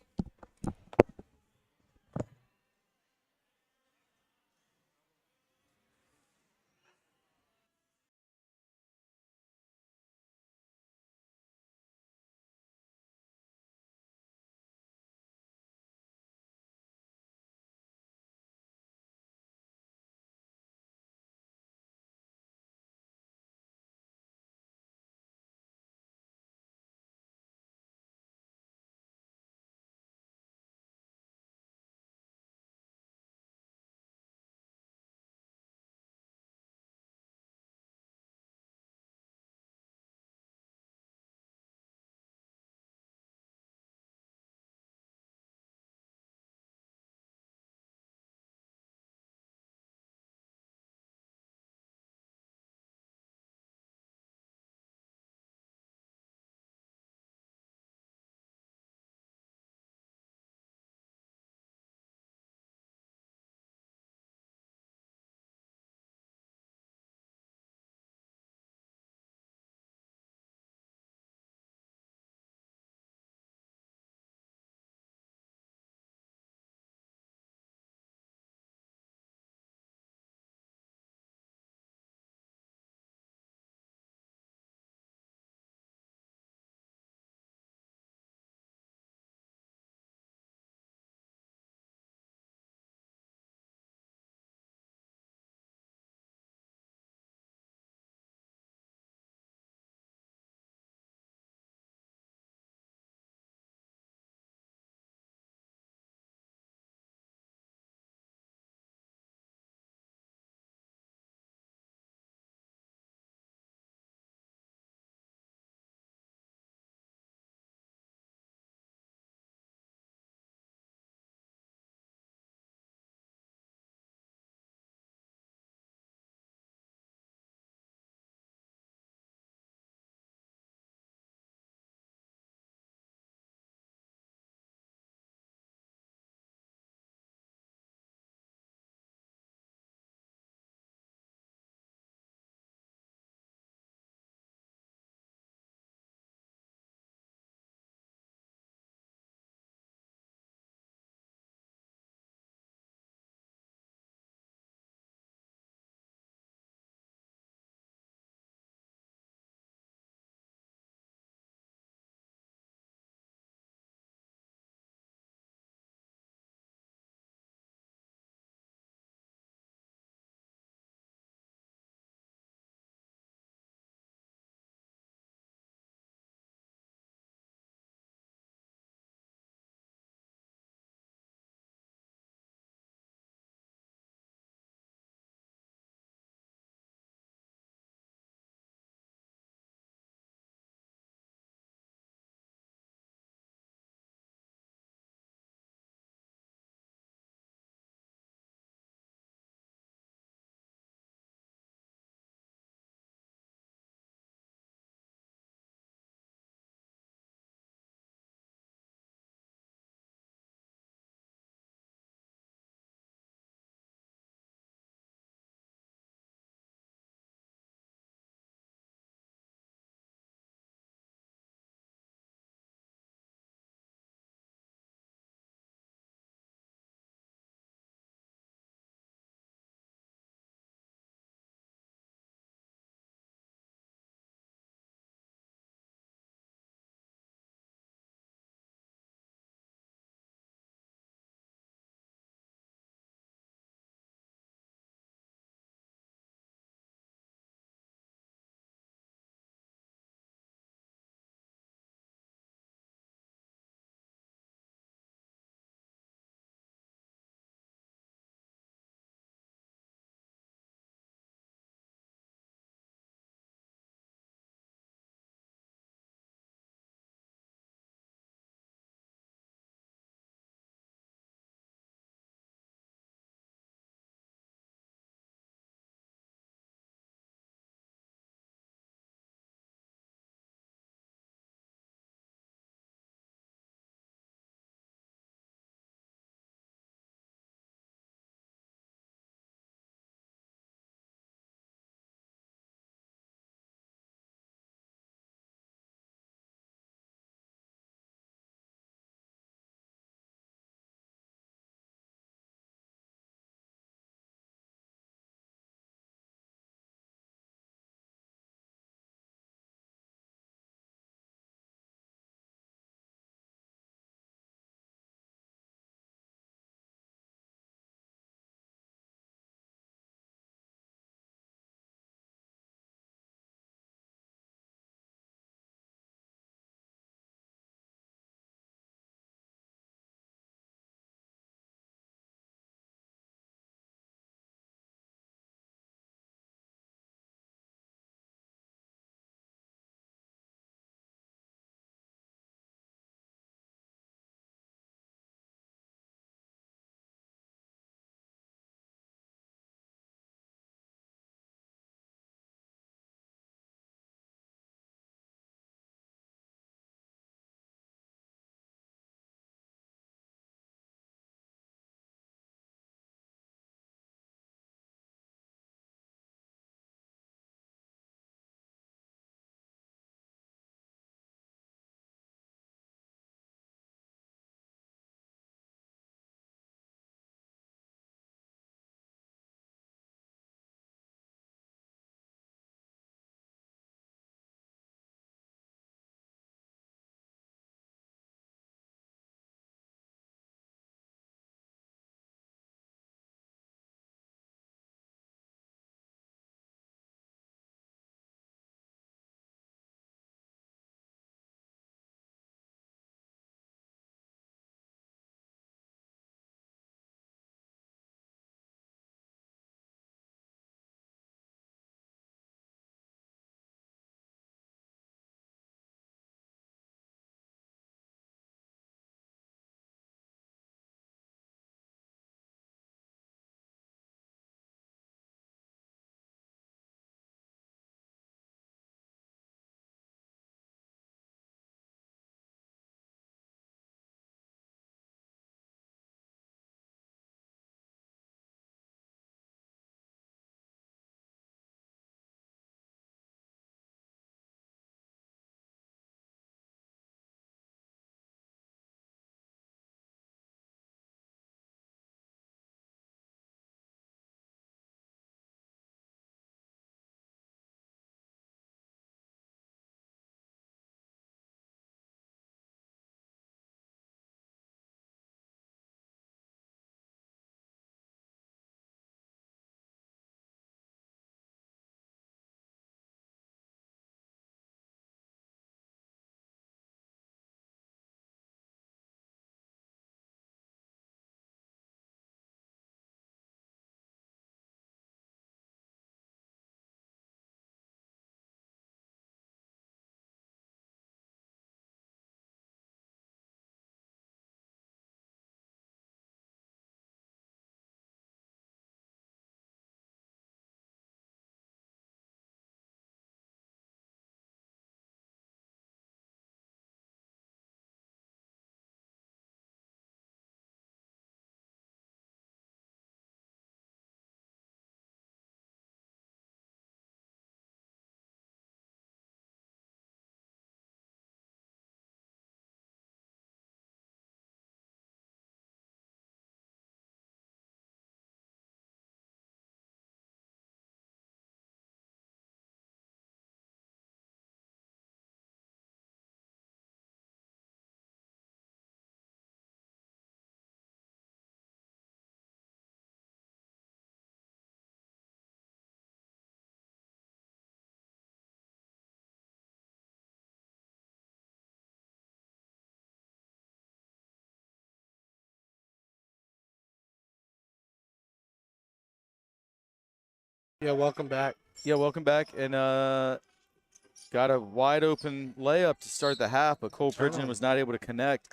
Yeah, welcome back. Yeah, welcome back. And got a wide open layup to start the half, but Cole Pridgeon was not able to connect.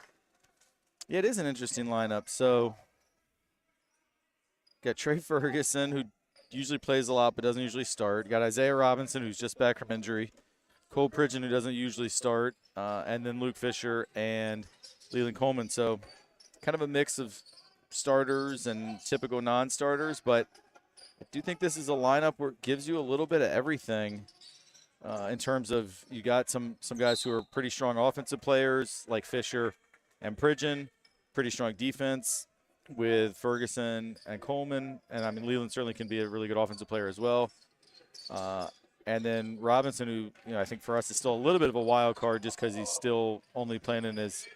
Yeah, it is an interesting lineup. So got Trey Ferguson, who usually plays a lot but doesn't usually start. Got Isaiah Robinson, who's just back from injury. Cole Pridgeon, who doesn't usually start. And then Luke Fisher and Leland Coleman. So kind of a mix of starters and typical non-starters. But I do think this is a lineup where it gives you a little bit of everything in terms of you got some guys who are pretty strong offensive players like Fisher and Pridgeon. Pretty strong defense with Ferguson and Coleman. And, I mean, Leland certainly can be a really good offensive player as well. And then Robinson, who, I think for us is still a little bit of a wild card just because he's still only playing in his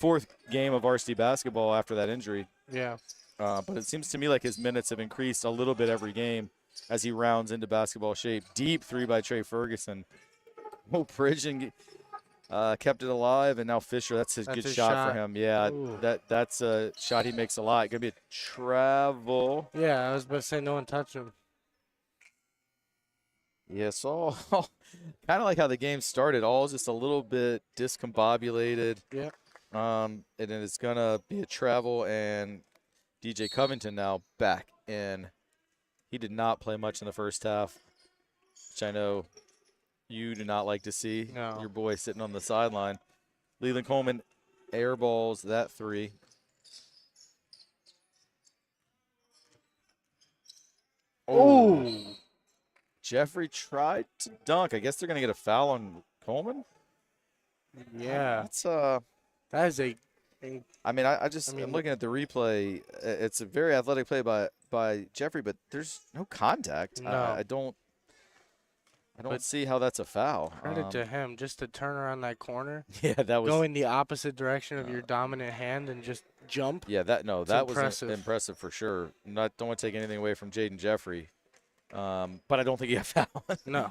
4th game of varsity basketball after that injury. Yeah. But it seems to me like his minutes have increased a little bit every game as he rounds into basketball shape. Deep 3 by Trey Ferguson. Pridgeon kept it alive, and now Fisher, that's a good shot for him. Yeah, that's a shot he makes a lot. Going to be a travel. Yeah, I was about to say no one touched him. Yeah, so kind of like how the game started, all just a little bit discombobulated. Yeah. And then it's going to be a travel, and DJ Covington now back in. He did not play much in the first half, which I know you do not like to see. No. Your boy sitting on the sideline. Leland Coleman airballs that 3. Oh. Jeffrey tried to dunk. I guess they're going to get a foul on Coleman. Yeah. That's that is a. I mean, I'm looking at the replay. It's a very athletic play by Jeffrey, but there's no contact. No. I don't see how that's a foul. Credit to him just to turn around that corner. Yeah, that was going the opposite direction of your dominant hand and just jump. Yeah, that impressive. was impressive for sure. Don't want to take anything away from Jaden Jeffrey, but I don't think he got fouled. No.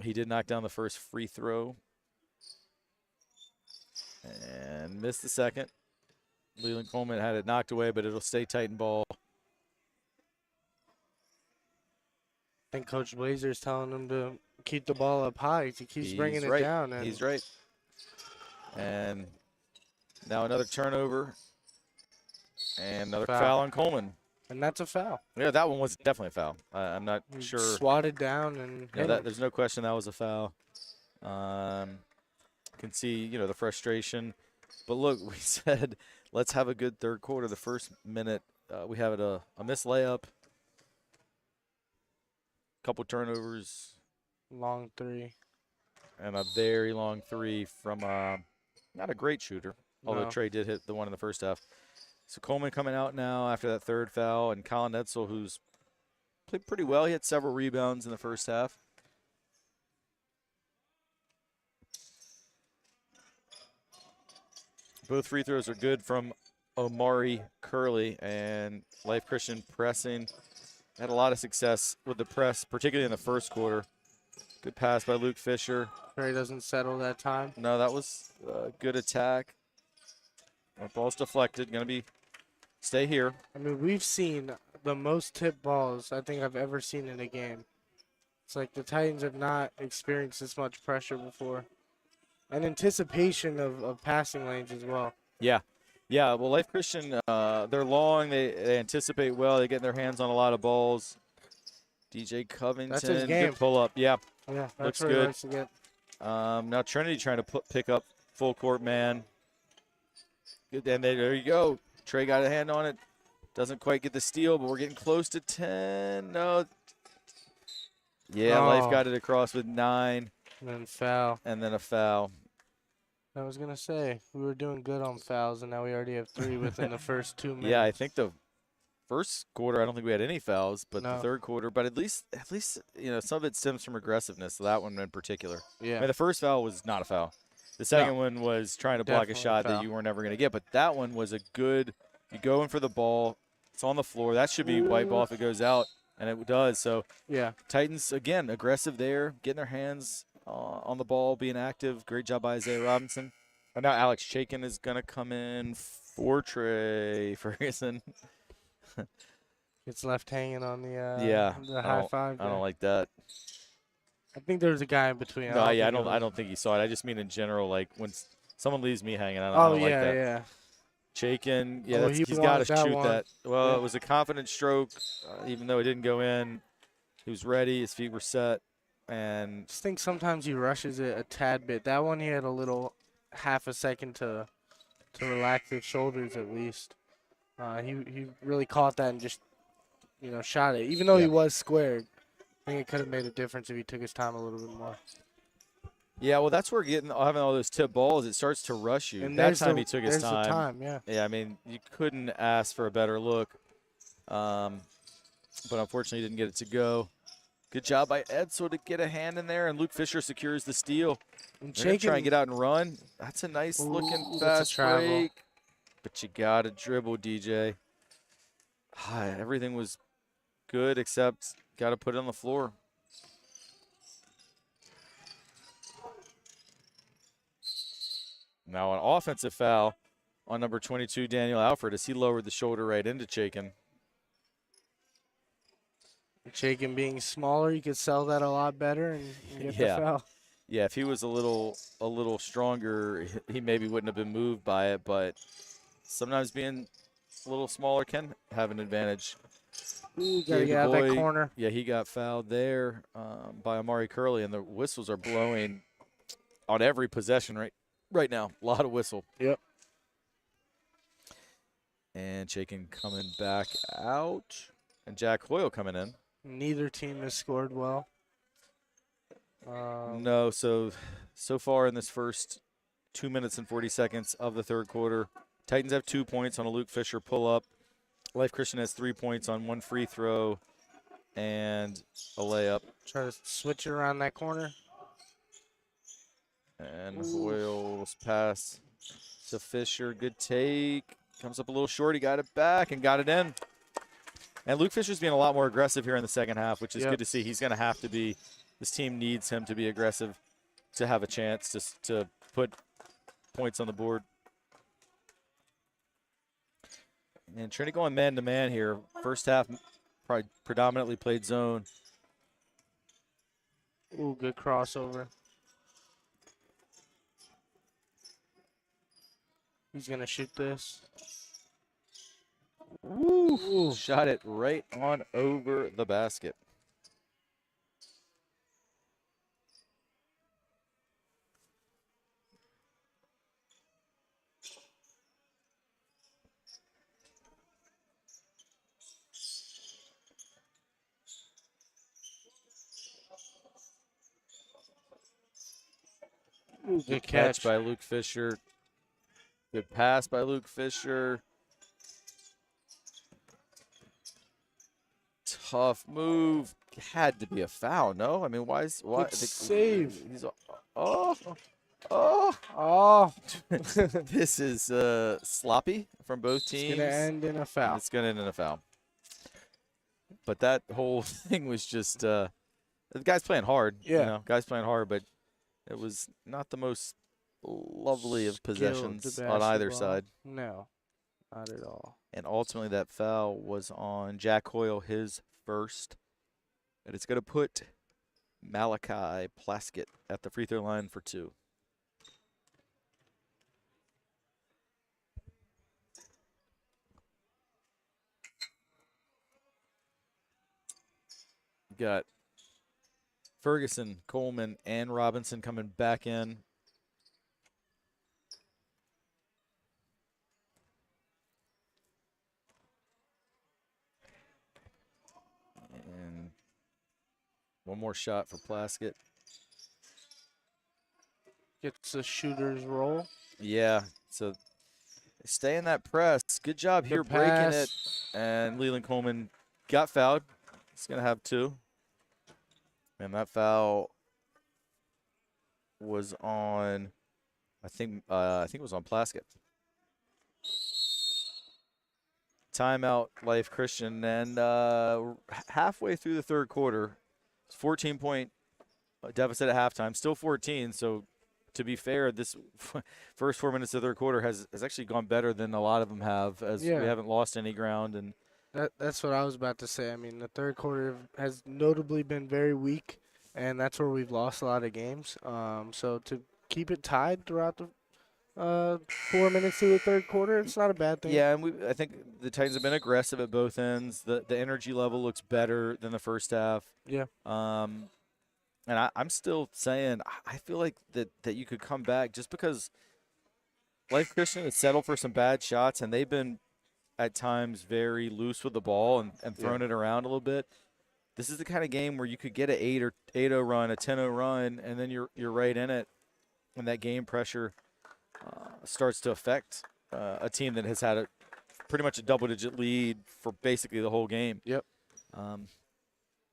He did knock down the first free throw and missed the second. Leland Coleman had it knocked away, but it'll stay Titan ball. I think Coach Blazer's telling him to keep the ball up high. He keeps bringing it down. And he's right. And now another turnover and another foul on Coleman. And that's a foul. Yeah, that one was definitely a foul. I'm not sure. Swatted down and there's no question that was a foul. Can see, the frustration. But look, we said let's have a good third quarter. The first minute, we have a missed layup. Couple turnovers. Long 3. And a very long 3 from not a great shooter, although Trey did hit the one in the first half. So Coleman coming out now after that third foul, and Colin Edsel, who's played pretty well. He had several rebounds in the first half. Both free throws are good from Omari Curley, and Life Christian pressing. Had a lot of success with the press, particularly in the first quarter. Good pass by Luke Fisher. Trey doesn't settle that time. No, that was a good attack. That ball's deflected. Going to be stay here. I mean, we've seen the most tipped balls I think I've ever seen in a game. It's like the Titans have not experienced this much pressure before. And anticipation of passing lanes as well. Yeah. Yeah, well, Life Christian, they're long. They anticipate well. They get their hands on a lot of balls. DJ Covington, that's his game. Good pull up. Yeah, that's looks what good. He likes to get. Now Trinity trying to pick up full court man. Good, and there you go. Trey got a hand on it. Doesn't quite get the steal, but we're getting close to 10. No. Yeah, Life got it across with 9. And then foul. And then a foul. I was going to say, we were doing good on fouls, and now we already have 3 within the first 2 minutes. Yeah, I think the first quarter, I don't think we had any fouls, but the third quarter, but at least some of it stems from aggressiveness, that one in particular. Yeah. I mean, the first foul was not a foul. The second one was trying to block a shot that you were never going to get, but that one was a good, you go in for the ball, it's on the floor. That should be white ball if it goes out, and it does. So, yeah, Titans, again, aggressive there, getting their hands on the ball, being active. Great job by Isaiah Robinson. And now Alex Chaikin is going to come in for Trey Ferguson. Gets left hanging on the I high five. don't like that. I think there was a guy in between. No, I don't think he saw it. I just mean in general, like when someone leaves me hanging, I don't like that. Yeah. Chaikin, yeah, Oh, he's got to shoot one. that. Well, Yeah. It was a confident stroke, even though it didn't go in. He was ready. His feet were set. And I just think sometimes he rushes it a tad bit. That one he had a little half a second to relax his shoulders at least. He really caught that and just shot it. Even though he was squared, I think it could have made a difference if he took his time a little bit more. Yeah, well, that's where having all those tip balls, it starts to rush you. And that time he took his there's time. the time, yeah. Yeah, I mean, you couldn't ask for a better look. But unfortunately, he didn't get it to go. Good job by Edsel to get a hand in there, and Luke Fisher secures the steal. They're going to try and get out and run. That's a nice looking fast break. But you got to dribble, DJ. Everything was good except got to put it on the floor. Now an offensive foul on number 22, Daniel Alford, as he lowered the shoulder right into Chaikin. Chaikin being smaller, you could sell that a lot better and get the foul. Yeah, if he was a little stronger, he maybe wouldn't have been moved by it, but sometimes being a little smaller can have an advantage. Ooh, gotta get out of that corner. Yeah, he got fouled there by Amari Curley, and the whistles are blowing on every possession right now. A lot of whistle. Yep. And Chaikin coming back out, and Jack Hoyle coming in. Neither team has scored well. No, so far in this first 2 minutes and 40 seconds of the third quarter, Titans have 2 points on a Luke Fisher pull-up. Life Christian has 3 points on one free throw and a layup. Try to switch it around that corner. And Hoyle's pass to Fisher. Good take. Comes up a little short. He got it back and got it in. And Luke Fisher's being a lot more aggressive here in the second half, which is good to see. He's going to have to be. This team needs him to be aggressive to have a chance to put points on the board. And Trinity going man-to-man here. First half probably predominantly played zone. Ooh, good crossover. He's going to shoot this. Ooh, shot it right on over the basket. Ooh, good catch by Luke Fisher. Good pass by Luke Fisher. Tough move. Had to be a foul, no? I mean, why? Good save. He's This is sloppy from both teams. It's going to end in a foul. It's going to end in a foul. But that whole thing was just the guy's playing hard. Yeah. You know, guy's playing hard, but it was not the most lovely of possessions on either side. No, not at all. And ultimately that foul was on Jack Hoyle, his first. And it's going to put Malachi Plaskett at the free throw line for 2. Got Ferguson, Coleman, and Robinson coming back in. And one more shot for Plaskett. Gets the shooter's roll. Yeah, so stay in that press. Good job here breaking it. And Leland Coleman got fouled. He's going to have 2. And that foul was on, I think it was on Plaskett. Timeout, Life Christian, and halfway through the third quarter, 14-point deficit at halftime, still 14. So, to be fair, this first 4 minutes of the third quarter has actually gone better than a lot of them have, as we haven't lost any ground. And That's what I was about to say. I mean, the third quarter has notably been very weak, and that's where we've lost a lot of games. So to keep it tied throughout the 4 minutes to the third quarter, it's not a bad thing. Yeah, and I think the Titans have been aggressive at both ends. The energy level looks better than the first half. Yeah. And I'm still saying I feel like that you could come back just because Life Christian has settled for some bad shots, and they've been at times very loose with the ball and throwing it around a little bit. This is the kind of game where you could get an 8-0 run, a 10-0 run, and then you're right in it, and that game pressure starts to affect a team that has had pretty much a double-digit lead for basically the whole game. Yep.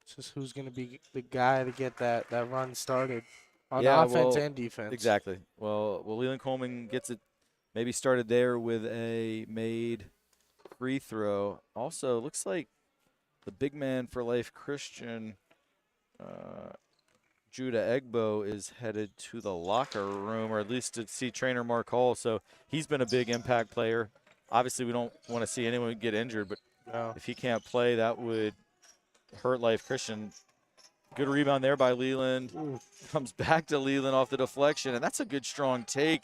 It's just who's going to be the guy to get that run started on offense and defense. Exactly. Well, Leland Coleman gets it maybe started there with a made free throw. Also, looks like the big man for Life Christian, Judah Egbo, is headed to the locker room, or at least to see trainer Mark Hall. So he's been a big impact player. Obviously, we don't want to see anyone get injured, but if he can't play, that would hurt Life Christian. Good rebound there by Leland. Comes back to Leland off the deflection, and that's a good, strong take.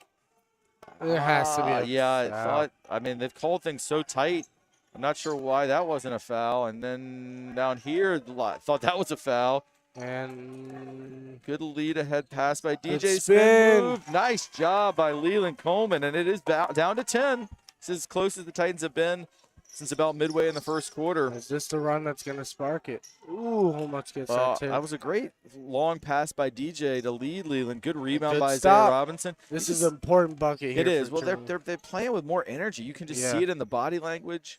There has to be a foul. I mean, they've called things so tight. I'm not sure why that wasn't a foul. And then down here, thought that was a foul. And good lead ahead pass by DJ. Spin move. Nice job by Leland Coleman, and it is down to 10. This is as close as the Titans have been since about midway in the first quarter. Is this the run that's going to spark it? Ooh, almost gets that tip. That was a great long pass by DJ to lead Leland. Good rebound by Isaiah Robinson. This is an important bucket here. It is. Well, they're playing with more energy. You can just see it in the body language.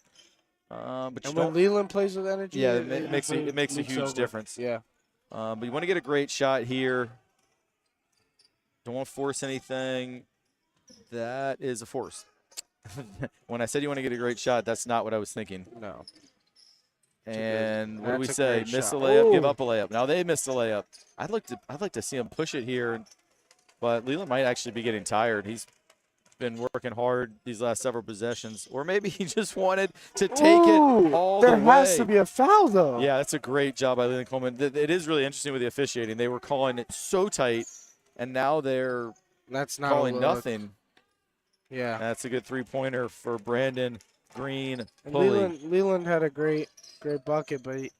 But when Leland plays with energy, it makes a huge difference. Yeah. But you want to get a great shot here. Don't want to force anything. That is a force. When I said you want to get a great shot, that's not what I was thinking. No. And what do we say? Miss a layup, give up a layup. Now they missed a layup. I'd like to see him push it here, but Leland might actually be getting tired. He's been working hard these last several possessions, or maybe he just wanted to take it all the way. There has to be a foul, though. Yeah, that's a great job by Leland Coleman. It is really interesting with the officiating. They were calling it so tight, and now they're calling nothing. Yeah. That's a good three-pointer for Brandon Green. Leland had a great bucket, but he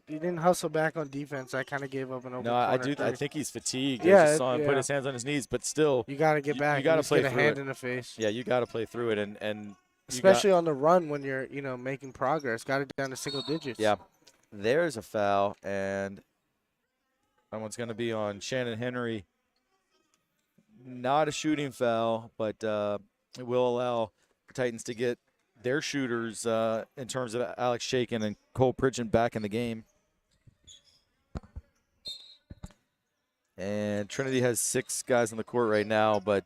didn't hustle back on defense. I kind of gave up an open corner. I think he's fatigued. Yeah, I just saw him put his hands on his knees, but still. You got to get back. You got to play through through it. A hand in the face. Yeah, you got to play through it, and especially on the run when you're making progress. Got it down to single digits. Yeah, there's a foul, and that one's going to be on Shannon Henry. Not a shooting foul, but it will allow the Titans to get their shooters in terms of Alex Shakin and Cole Pridgeon back in the game. And Trinity has 6 guys on the court right now, but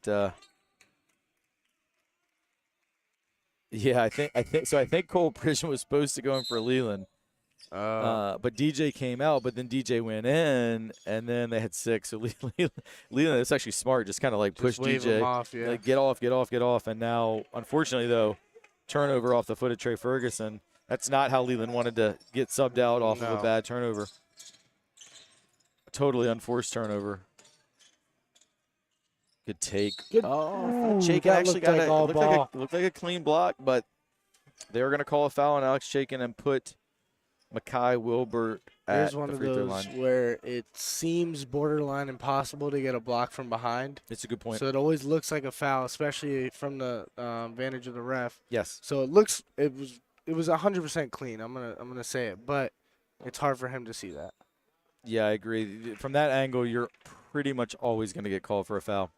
yeah, I think Cole Pridgeon was supposed to go in for Leland. But DJ came out, but then DJ went in, and then they had 6. So Leland, it's actually smart, just kind of like push DJ, off, yeah. Like get off. And now, unfortunately, though, turnover off the foot of Trey Ferguson. That's not how Leland wanted to get subbed out off of a bad turnover. Totally unforced turnover. Good take. Shakin actually looked like a clean block, but they were going to call a foul on Alex Shakin and put Makai Wilbert at the free throw line. Here's one of those where it seems borderline impossible to get a block from behind. It's a good point. So it always looks like a foul, especially from the vantage of the ref. Yes. So it was 100% clean. I'm gonna say it, but it's hard for him to see that. Yeah, I agree. From that angle, you're pretty much always going to get called for a foul.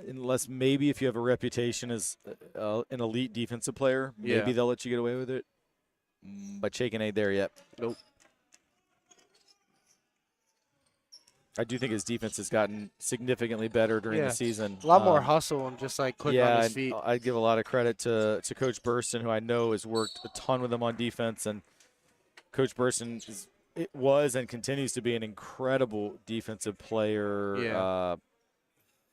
Unless maybe if you have a reputation as an elite defensive player, maybe they'll let you get away with it. But Shakin ain't there yet. Nope. I do think his defense has gotten significantly better during the season. A lot more hustle and just like quick on his feet. I give a lot of credit to Coach Burston, who I know has worked a ton with him on defense. And Coach Burston was and continues to be an incredible defensive player. Yeah.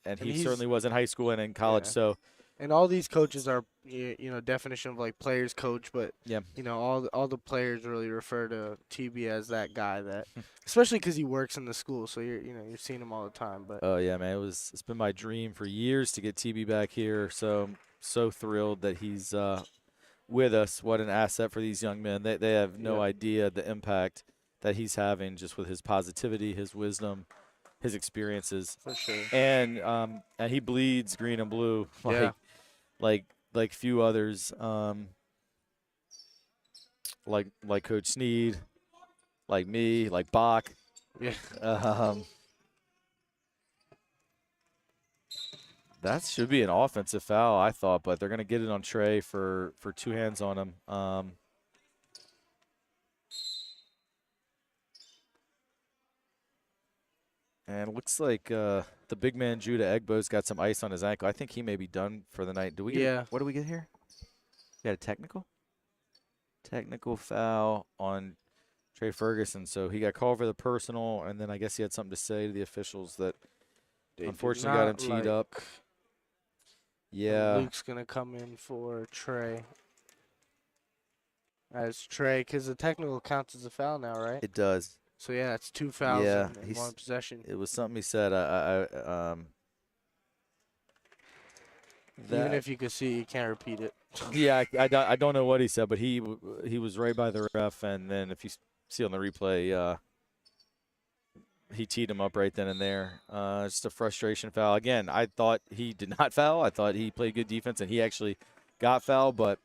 And he certainly was in high school and in college. Yeah. So And all these coaches are, definition of like players coach, but Yeah. all the players really refer to TB as that guy that, especially because he works in the school, so you're seeing him all the time. But Oh yeah, man, it's been my dream for years to get TB back here. So thrilled that he's with us. What an asset for these young men. They have no idea the impact that he's having just with his positivity, his wisdom, his experiences. For sure. And he bleeds green and blue like few others. Like Coach Sneed, like me, like Bach. Yeah. That should be an offensive foul, I thought, but they're going to get it on Trey for 2 hands on him. And it looks like the big man Judah Egbo's got some ice on his ankle. I think he may be done for the night. Do we get what do we get here? We got a technical? Technical foul on Trey Ferguson. So he got called for the personal, and then I guess he had something to say to the officials that unfortunately got him teed up. Yeah. Luke's going to come in for Trey. As Trey, because the technical counts as a foul now, right? It does. So, yeah, it's 2 fouls in 1 possession. It was something he said. Even if you could see, you can't repeat it. Yeah, I don't know what he said, but he was right by the ref, and then if you see on the replay, he teed him up right then and there. Just a frustration foul. Again, I thought he did not foul. I thought he played good defense, and he actually got fouled, but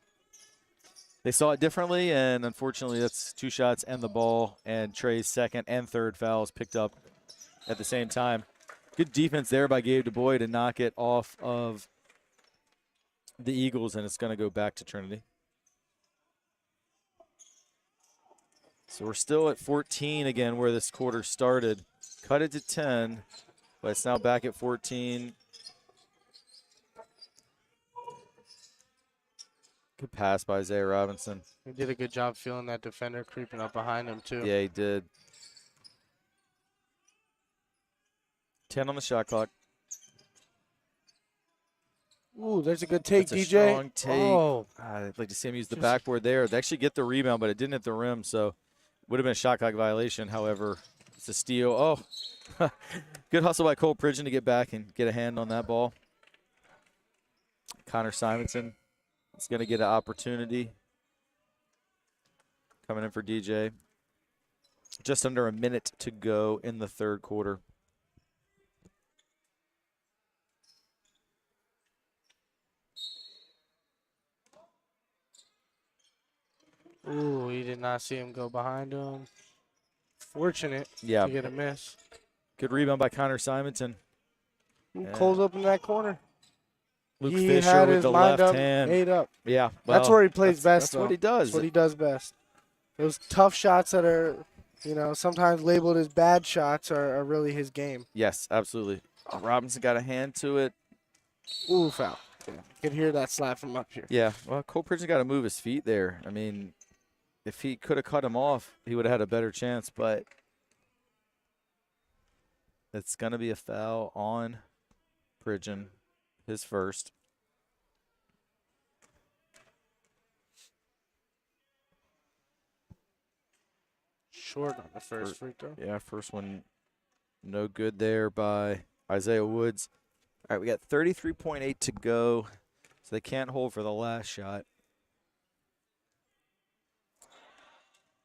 they saw it differently, and unfortunately that's 2 shots and the ball, and Trey's second and third fouls picked up at the same time. Good defense there by Gabe DuBois to knock it off of the Eagles, and it's going to go back to Trinity. So we're still at 14 again where this quarter started. Cut it to 10, but it's now back at 14. Good pass by Isaiah Robinson. He did a good job feeling that defender creeping up behind him, too. Yeah, he did. 10 on the shot clock. Ooh, there's a good take, That's DJ. A strong take. Oh. I'd like to see him use the backboard there. They actually get the rebound, but it didn't hit the rim, so would have been a shot clock violation. However, it's a steal. Oh, good hustle by Cole Pridgeon to get back and get a hand on that ball. Connor Simonson is going to get an opportunity. Coming in for DJ. Just under a minute to go in the third quarter. Ooh, he did not see him go behind him. Fortunate to get a miss. Good rebound by Connor Simonson. Cole's up in that corner. Luke Fisher with the left hand. Made up. Yeah. Well, that's where he plays best, That's what he does. That's what he does best. Those tough shots that are, sometimes labeled as bad shots are really his game. Yes, absolutely. Robinson got a hand to it. Ooh, foul. Yeah. You can hear that slap from up here. Yeah. Well, Cole Pridgeon got to move his feet there. I mean, if he could have cut him off, he would have had a better chance, but it's going to be a foul on Pridgeon, his first. Short on the first free throw. Yeah, first one no good there by Isaiah Woods. All right, we got 33.8 to go, so they can't hold for the last shot.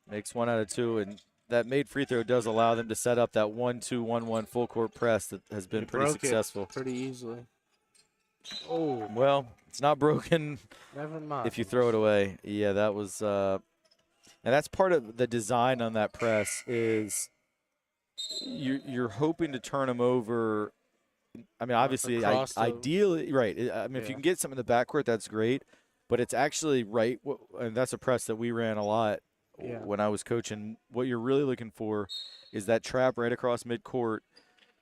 Makes 1 out of 2, and that made free throw does allow them to set up that 1-2-1-1 full court press that has been pretty successful. Pretty easily. Oh. Well, it's not broken. Never mind. If you throw it away. Yeah, that was and that's part of the design on that press is you're hoping to turn them over. I mean, obviously, ideally, right. I mean, if you can get something in the backcourt, that's great. But it's actually right, and that's a press that we ran a lot when I was coaching. What you're really looking for is that trap right across midcourt,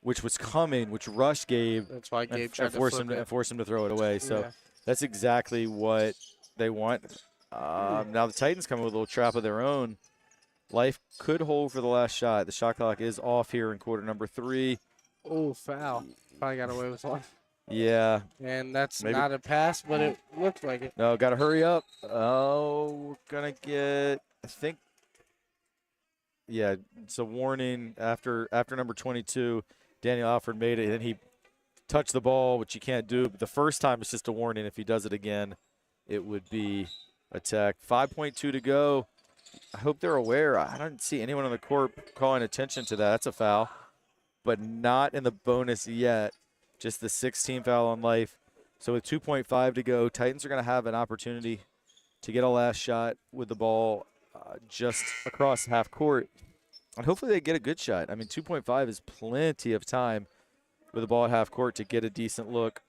which was coming, which rushed Gabe. That's why Gabe tried to force him to throw it away. So that's exactly what they want. Now the Titans come with a little trap of their own. Life could hold for the last shot. The shot clock is off here in quarter number 3. Oh, foul. Probably got away with one. Yeah. And that's Maybe. not a pass, but it looked like it. No, got to hurry up. Oh, we're going to get, I think, yeah, it's a warning after number 22. Daniel Alford made it, and then he touched the ball, which you can't do. But the first time, it's just a warning. If he does it again, it would be a tech. 5.2 to go. I hope they're aware. I don't see anyone on the court calling attention to that. That's a foul, but not in the bonus yet. Just the 16 foul on life. So with 2.5 to go, Titans are going to have an opportunity to get a last shot with the ball just across half court. And hopefully they get a good shot. I mean, 2.5 is plenty of time with the ball at half court to get a decent look.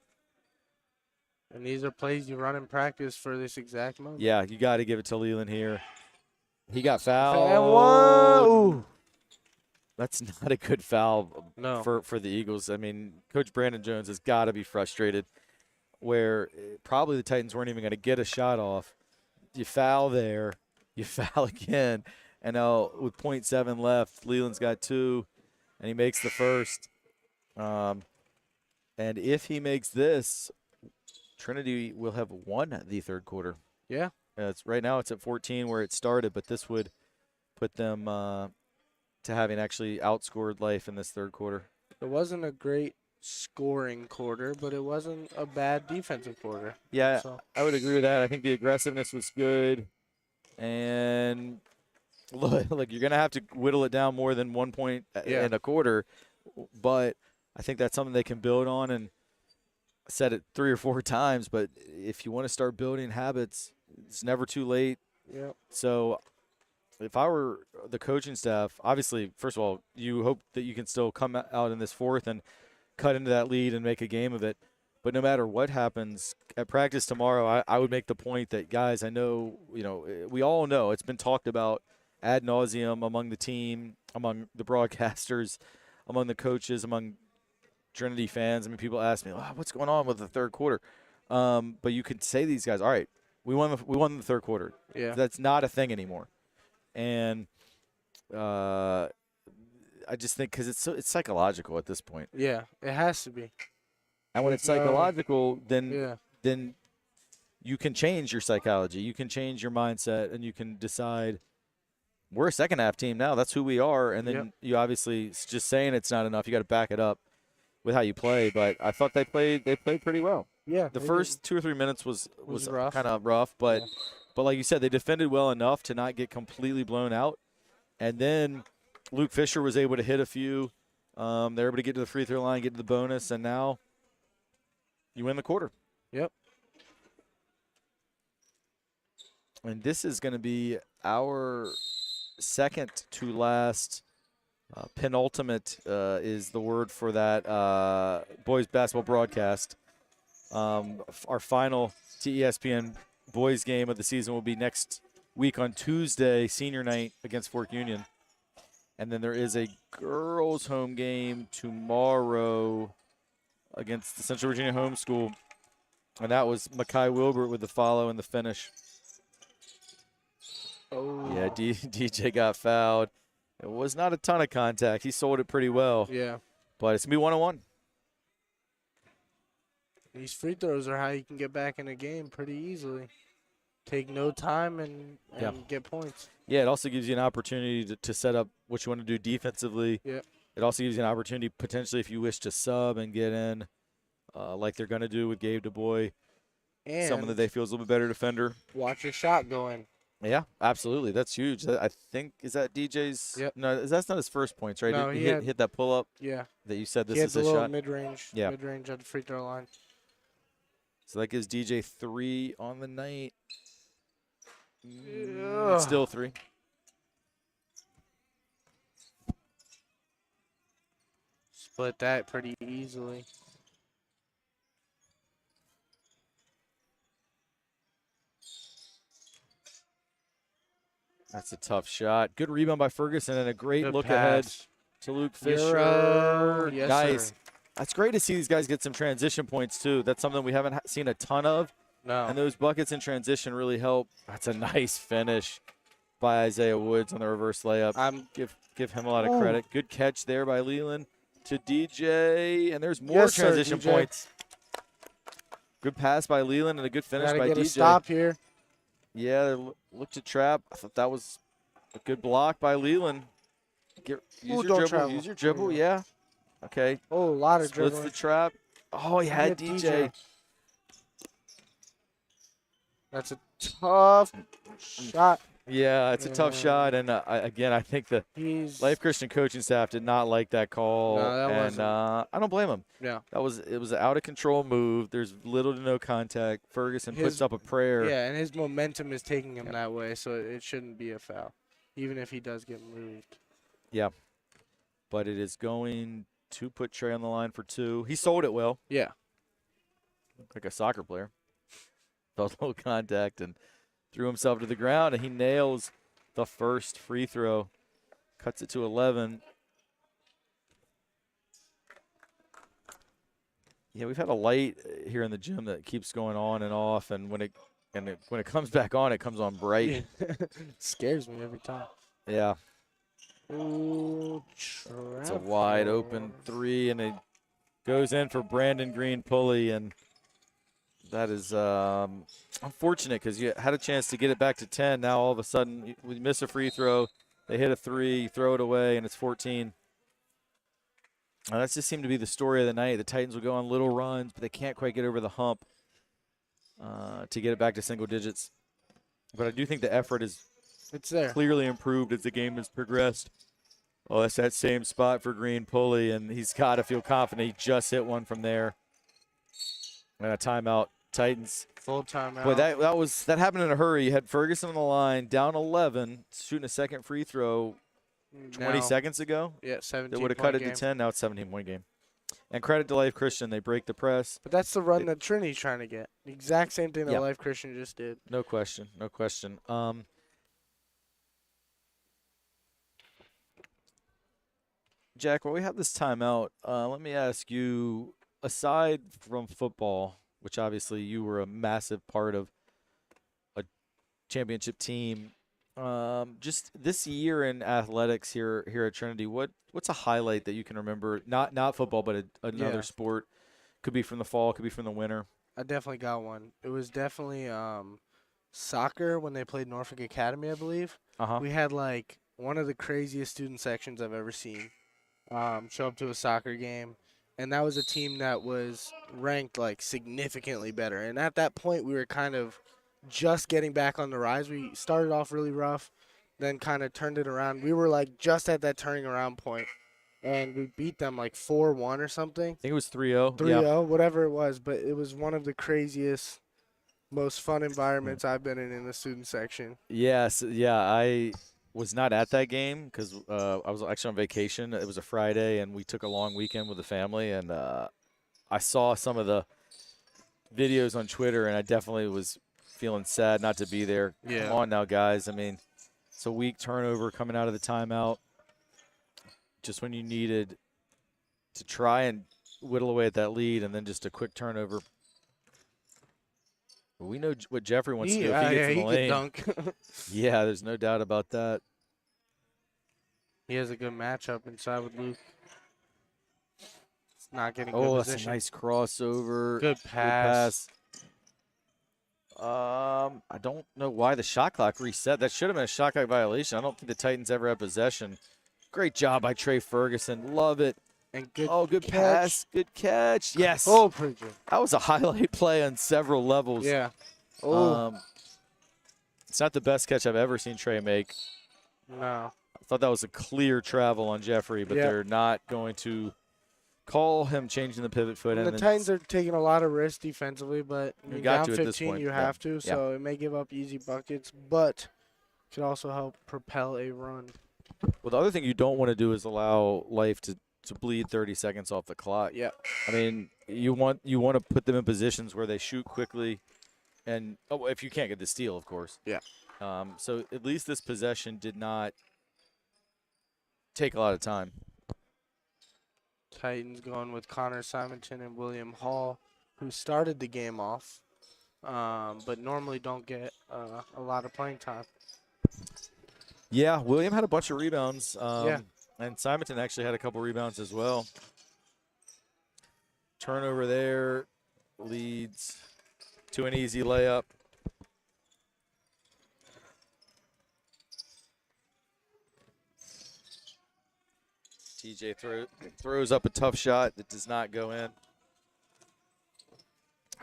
And these are plays you run in practice for this exact moment. Yeah, you got to give it to Leland here. He got fouled. Whoa! That's not a good foul No. for the Eagles. I mean, Coach Brandon Jones has got to be frustrated where probably the Titans weren't even going to get a shot off. You foul there, you foul again, and now with 0.7 left, Leland's got 2, and he makes the first. And if he makes this, Trinity will have won the third quarter. Yeah. Right now it's at 14 where it started, but this would put them to having actually outscored life in this third quarter. It wasn't a great scoring quarter, but it wasn't a bad defensive quarter. Yeah, So. I would agree with that. I think the aggressiveness was good. And look, you're going to have to whittle it down more than 1 point in a quarter. But I think that's something they can build on. And I said it 3 or 4 times, but if you want to start building habits, it's never too late. Yeah. So if I were the coaching staff, obviously, first of all, you hope that you can still come out in this fourth and cut into that lead and make a game of it. But no matter what happens at practice tomorrow, I would make the point that, guys, I know, we all know it's been talked about ad nauseum among the team, among the broadcasters, among the coaches, among Trinity fans. I mean, people ask me, what's going on with the third quarter? But you could say to these guys, all right, we won the third quarter. Yeah. That's not a thing anymore. And I just think because it's psychological at this point. Yeah, it has to be. And when it's psychological, then you can change your psychology. You can change your mindset, and you can decide we're a second-half team now. That's who we are. And then you obviously just saying it's not enough. You got to back it up with how you play. But I thought they played pretty well. Yeah. The first 2 or 3 minutes was rough. kind of rough, but like you said, they defended well enough to not get completely blown out. And then Luke Fisher was able to hit a few. They were able to get to the free throw line, get to the bonus, and now you win the quarter. Yep. And this is going to be our second to last penultimate is the word for that boys basketball broadcast. Our final TESPN boys game of the season will be next week on Tuesday, senior night against Fork Union. And then there is a girls' home game tomorrow against the Central Virginia Homeschool. And that was Makai Wilbert with the follow and the finish. Oh. Yeah, DJ got fouled. It was not a ton of contact. He sold it pretty well. Yeah. But it's going to be 1-on-1. These free throws are how you can get back in a game pretty easily. Take no time and get points. Yeah, it also gives you an opportunity to set up what you want to do defensively. Yeah. It also gives you an opportunity potentially if you wish to sub and get in like they're going to do with Gabe DuBois. And someone that they feel is a little bit better defender. Watch your shot go in. Yeah, absolutely. That's huge. I think, is that DJ's? Yep. No, that's not his first points, right? No, he had, hit that pull-up? Yeah. That you said this he is his a little shot? mid-range. Yeah. Mid-range at the free throw line. So that gives DJ 3 on the night. Yeah. Still 3. Split that pretty easily. That's a tough shot. Good rebound by Ferguson and a great Good look pass. ahead to Luke Fisher. Yes, guys, sir. that's great to see these guys get some transition points too. That's something we haven't seen a ton of. No. And those buckets in transition really help. That's a nice finish by Isaiah Woods on the reverse layup. Give him a lot of credit. Good catch there by Leland to DJ. And there's more transition points. Good pass by Leland and a good finish Gotta by get DJ. a stop here. Yeah, they looked to trap. I thought that was a good block by Leland. Use your don't dribble. travel. Use your dribble. Yeah. Okay. Oh, a lot of Splits dribbling. the trap. Oh, he had Hit DJ. That's a tough shot. Yeah, it's a tough shot, and again, I think the Life Christian coaching staff did not like that call, No, that and wasn't. I don't blame them. Yeah. It was an out of control move. There's little to no contact. Ferguson puts up a prayer. Yeah, and his momentum is taking him that way, so it shouldn't be a foul, even if he does get moved. Yeah, but it is going to put Trey on the line for 2. He sold it well. Yeah. Like a soccer player. Felt no contact and threw himself to the ground, and he nails the first free throw. Cuts it to 11. Yeah, we've had a light here in the gym that keeps going on and off, and when it comes back on, it comes on bright. Scares me every time. Yeah. Ooh, It's a wide open 3, and it goes in for Brandon Green Pulley, and that is unfortunate because you had a chance to get it back to 10. Now all of a sudden we miss a free throw, they hit a 3, you throw it away, and it's 14. That just seemed to be the story of the night. The Titans will go on little runs, but they can't quite get over the hump to get it back to single digits. But I do think the effort is clearly improved as the game has progressed. Oh, that's that same spot for Green Pulley, and he's got to feel confident. He just hit one from there. And a timeout, Titans. Full timeout. Boy, that happened in a hurry. You had Ferguson on the line, down 11, shooting a second free throw 20 seconds ago. Yeah, 17. They would have cut it to 10. Now it's 17-point game. And credit to Life Christian, they break the press. But that's the run that Trinity's trying to get. The exact same thing that Life Christian just did. No question, no question. Jack, while we have this timeout, let me ask you, aside from football, which obviously you were a massive part of a championship team, just this year in athletics here at Trinity, what's a highlight that you can remember? Not football, but another sport. Could be from the fall, could be from the winter. I definitely got one. It was definitely soccer when they played Norfolk Academy, I believe. We had like one of the craziest student sections I've ever seen show up to a soccer game. And that was a team that was ranked like significantly better. And at that point, we were kind of just getting back on the rise. We started off really rough, then kind of turned it around. We were like just at that turning around point, and we beat them like 4-1 or something. I think it was 3-0. 3-0, whatever it was. But it was one of the craziest, most fun environments I've been in the student section. Yes, yeah, I was not at that game because I was actually on vacation. It was a Friday, and we took a long weekend with the family, and I saw some of the videos on Twitter, and I definitely was feeling sad not to be there. Yeah. Come on now, guys. I mean, it's a weak turnover coming out of the timeout. Just when you needed to try and whittle away at that lead, and then just a quick turnover. We know what Jeffrey wants to do if he gets in the lane. Dunk. Yeah, there's no doubt about that. He has a good matchup inside with Luke. It's not getting good position. That's a nice crossover. Good pass. I don't know why the shot clock reset. That should have been a shot clock violation. I don't think the Titans ever had possession. Great job by Trey Ferguson. Love it. And good good pass. Good catch. Yes. Oh, pretty good. That was a highlight play on several levels. Yeah. Oh. It's not the best catch I've ever seen Trey make. No. I thought that was a clear travel on Jeffrey, but they're not going to call him changing the pivot foot. And the Titans are taking a lot of risks defensively, but you got down to 15, at this point. you have to, so it may give up easy buckets, but could also help propel a run. Well, the other thing you don't want to do is allow Life to bleed 30 seconds off the clock. Yeah. I mean, you want to put them in positions where they shoot quickly, and if you can't get the steal, of course. Yeah. So at least this possession did not take a lot of time. Titans going with Connor Simonton and William Hall, who started the game off, but normally don't get a lot of playing time. Yeah, William had a bunch of rebounds. And Simonton actually had a couple rebounds as well. Turnover there leads to an easy layup. TJ throws up a tough shot that does not go in.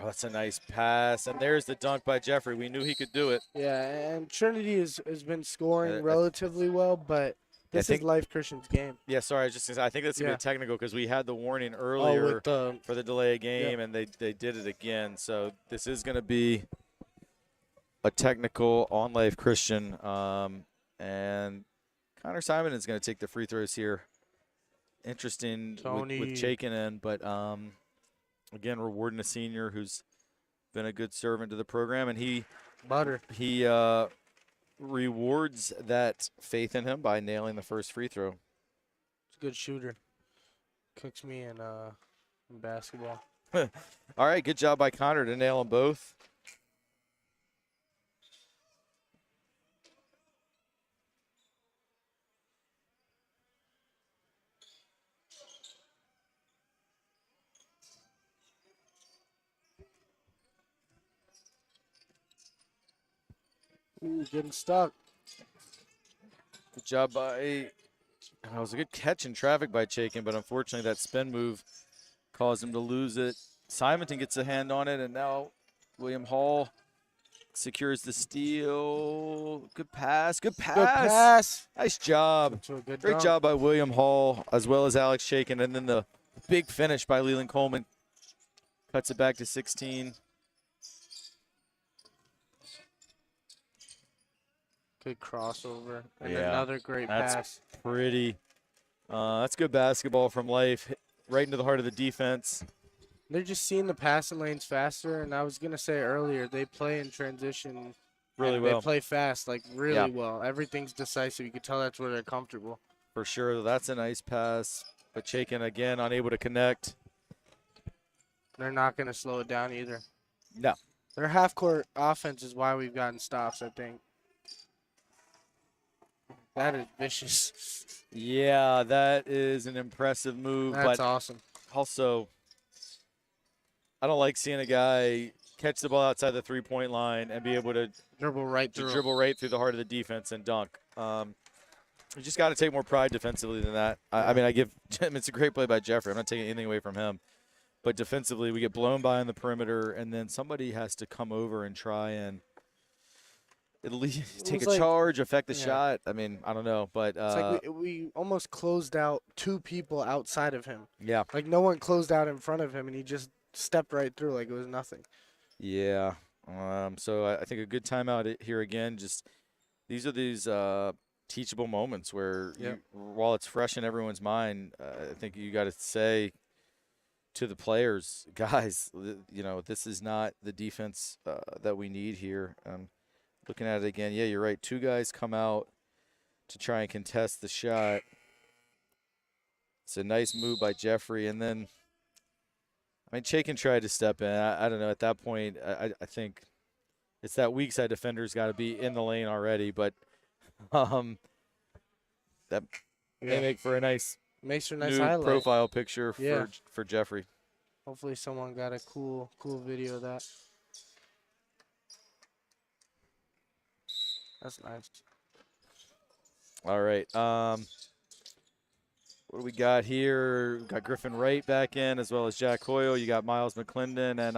Oh, that's a nice pass. And there's the dunk by Jeffrey. We knew he could do it. Yeah, and Trinity has been scoring relatively well, but this is Life Christian's game. Yeah, sorry, I was just gonna say, I think that's going to be technical because we had the warning earlier for the delay of game, and they did it again. So this is going to be a technical on Life Christian. And Connor Simon is going to take the free throws here. Interesting with Chaikin in, but again, rewarding a senior who's been a good servant to the program, and he rewards that faith in him by nailing the first free throw. He's a good shooter. Cooks me in basketball. All right, good job by Connor to nail them both. Ooh, getting stuck. Good job by, it was a good catch in traffic by Chaikin, but unfortunately that spin move caused him to lose it. Simonton gets a hand on it, and now William Hall secures the steal. Good pass. Good pass. Nice job. Great job by William Hall as well as Alex Chaikin, and then the big finish by Leland Coleman. Cuts it back to 16. Good crossover. And another great pass. That's pretty. That's good basketball from Life. Right into the heart of the defense. They're just seeing the passing lanes faster. And I was going to say earlier, they play in transition really well. They play fast, like really well. Everything's decisive. You can tell that's where they're comfortable. For sure. That's a nice pass. But Chaikin, again, unable to connect. They're not going to slow it down either. No. Their half-court offense is why we've gotten stops, I think. That is vicious. Yeah, that is an impressive move. That's awesome. Also, I don't like seeing a guy catch the ball outside the three-point line and be able to dribble right through the heart of the defense and dunk. You just got to take more pride defensively than that. I mean, it's a great play by Jeffrey. I'm not taking anything away from him. But defensively, we get blown by on the perimeter, and then somebody has to come over and try and at least take a charge, affect the shot. I mean, I don't know, but it's like we almost closed out two people outside of him. Yeah, like no one closed out in front of him, and he just stepped right through like it was nothing. Yeah. So I think a good timeout here again. Just these are teachable moments where while it's fresh in everyone's mind, I think you got to say to the players, guys, this is not the defense that we need here. Looking at it again, yeah, you're right. Two guys come out to try and contest the shot. It's a nice move by Jeffrey. And then, I mean, Chaikin tried to step in. I don't know. At that point, I think it's that weak side defender's got to be in the lane already. But that may make for a nice, highlight. Profile picture for Jeffrey. Hopefully someone got a cool video of that. That's nice. All right. What do we got here? We got Griffin Wright back in as well as Jack Hoyle. You got Miles McClendon. And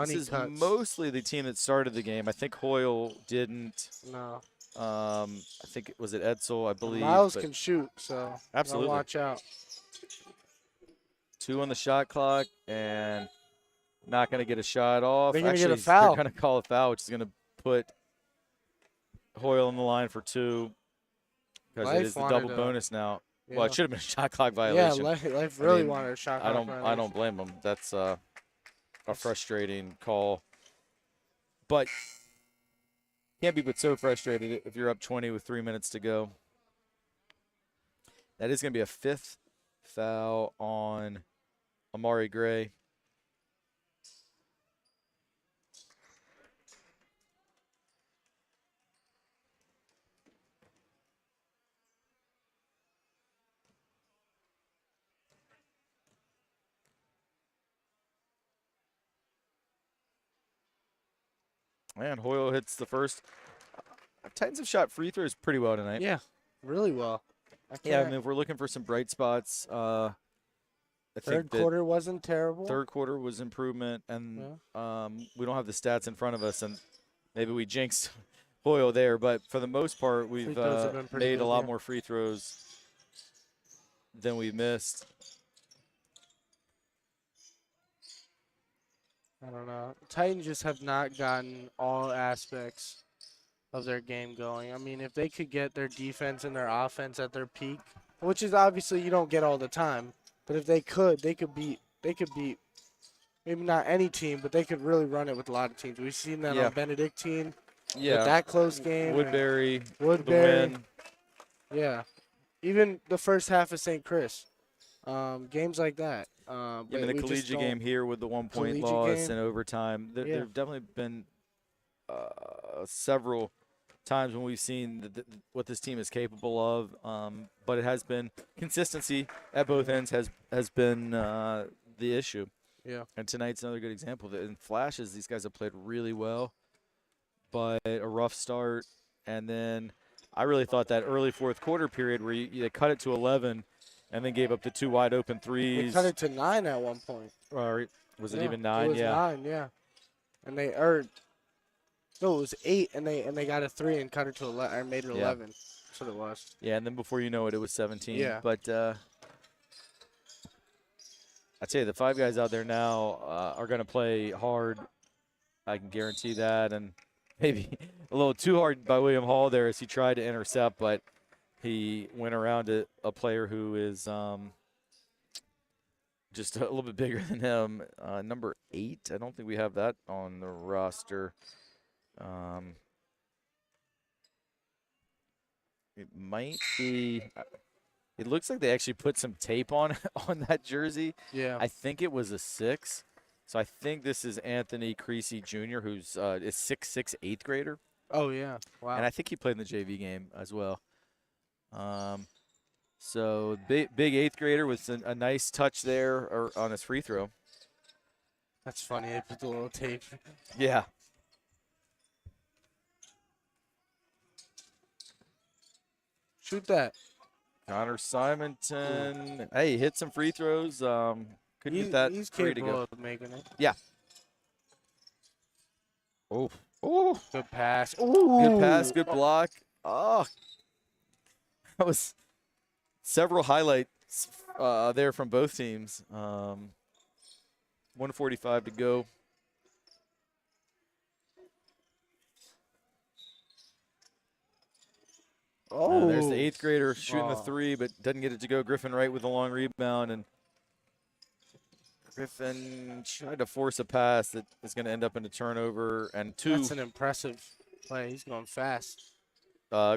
this is mostly the team that started the game. I think Hoyle didn't. No. I think was it Edsel, I believe. Miles can shoot, so absolutely watch out. 2 on the shot clock and not going to get a shot off. They're going to get a foul. They're going to call a foul, which is going to put Hoyle on the line for 2 because it is the double bonus now. Yeah. Well, it should have been a shot clock violation. Yeah, Life really wanted a shot clock violation. I don't blame them. That's a frustrating call. But can't be but so frustrated if you're up 20 with 3 minutes to go. That is going to be a 5th foul on Amari Gray. And Hoyle hits the first. Titans have shot free throws pretty well tonight. Yeah, really well. Yeah, I mean, if we're looking for some bright spots, I think third quarter wasn't terrible. Third quarter was improvement, and we don't have the stats in front of us, and maybe we jinxed Hoyle there, but for the most part, we've made a lot more free throws than we missed. I don't know. Titans just have not gotten all aspects of their game going. I mean, if they could get their defense and their offense at their peak, which is obviously you don't get all the time, but if they could beat maybe not any team, but they could really run it with a lot of teams. We've seen that on Benedictine. Yeah. With that close game. Woodbury. The win. Yeah. Even the first half of St. Chris. Games like that. I mean, the collegiate game here with the 1-point loss and overtime. There have definitely been several times when we've seen what this team is capable of, but it has been consistency at both ends has been the issue. Yeah. And tonight's another good example. In flashes, these guys have played really well, but a rough start. And then I really thought that early fourth quarter period where they cut it to 11 and then gave up the 2 wide open threes. They cut it to 9 at one point. Or was it even 9? It was 9, yeah. And they no, it was 8, and they got a 3 and cut it to 11, or made it 11. That's what it was. Yeah, and then before you know it, it was 17. Yeah. But I tell you, the 5 guys out there now are going to play hard. I can guarantee that. And maybe a little too hard by William Hall there as he tried to intercept, but he went around a player who is just a little bit bigger than him. Number 8, I don't think we have that on the roster. It might be. It looks like they actually put some tape on that jersey. Yeah. I think it was a 6. So I think this is Anthony Creasy Jr., who's is 6'6", 8th grader. Oh yeah. Wow. And I think he played in the JV game as well. So big 8th grader with a nice touch there on his free throw. That's funny. They put the little tape. Yeah. Shoot that. Connor Simonton. Hey, he hit some free throws. Couldn't get that he's free to capable go. of making it. Yeah. Oh. Oh. Good pass. Ooh. Good pass. Good block. Oh. That was several highlights there from both teams. 1:45 to go. Oh, there's the 8th grader shooting the 3, but doesn't get it to go. Griffin Wright with a long rebound, and Griffin tried to force a pass that is going to end up in a turnover. And 2. That's an impressive play. He's going fast.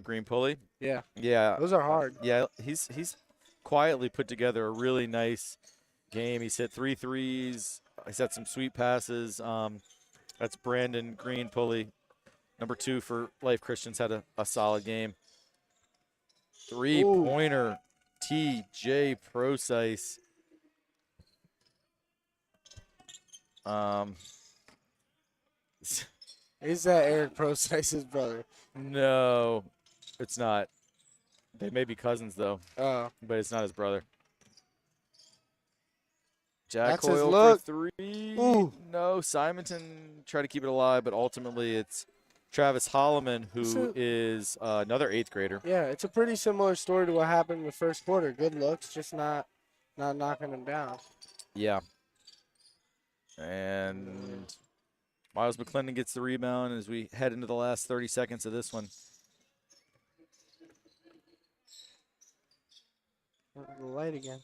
Green Pulley. Yeah. Yeah. Those are hard. Yeah, he's quietly put together a really nice game. He's hit 3 threes. He's had some sweet passes. That's Brandon Green Pulley. Number 2 for Life Christians had a solid game. 3-pointer, TJ Procise. Is that Eric Procise's brother? No, it's not. They may be cousins, though. Oh. But it's not his brother. Jack That's his Hoyle look. for 3. Ooh. No, Simonton tried to keep it alive, but ultimately it's Travis Holloman, who is another 8th grader. Yeah, it's a pretty similar story to what happened in the first quarter. Good looks, just not knocking him down. Yeah. And Miles McClendon gets the rebound as we head into the last 30 seconds of this one. The light again.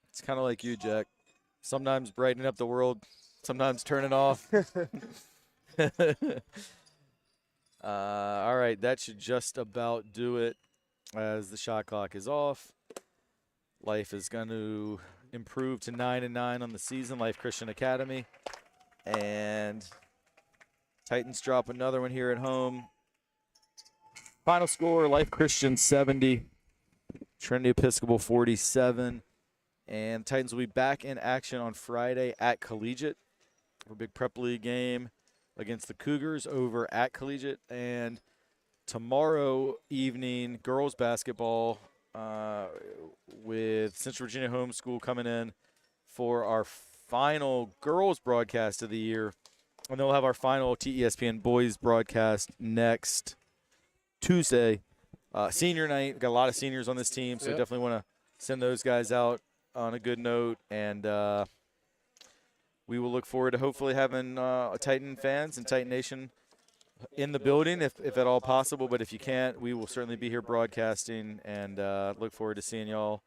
It's kind of like you, Jack. Sometimes brightening up the world, sometimes turning off. All right, that should just about do it as the shot clock is off. Life is going to improve to 9-9 on the season, Life Christian Academy. And Titans drop another one here at home. Final score, Life Christian 70, Trinity Episcopal 47. And Titans will be back in action on Friday at Collegiate for a big prep league game. against the Cougars over at Collegiate. And tomorrow evening, girls basketball with Central Virginia Homeschool coming in for our final girls broadcast of the year. And they'll have our final TESPN boys broadcast next Tuesday. Senior night, got a lot of seniors on this team, so definitely want to send those guys out on a good note. And we will look forward to hopefully having Titan fans and Titan Nation in the building if at all possible. But if you can't, we will certainly be here broadcasting, and look forward to seeing y'all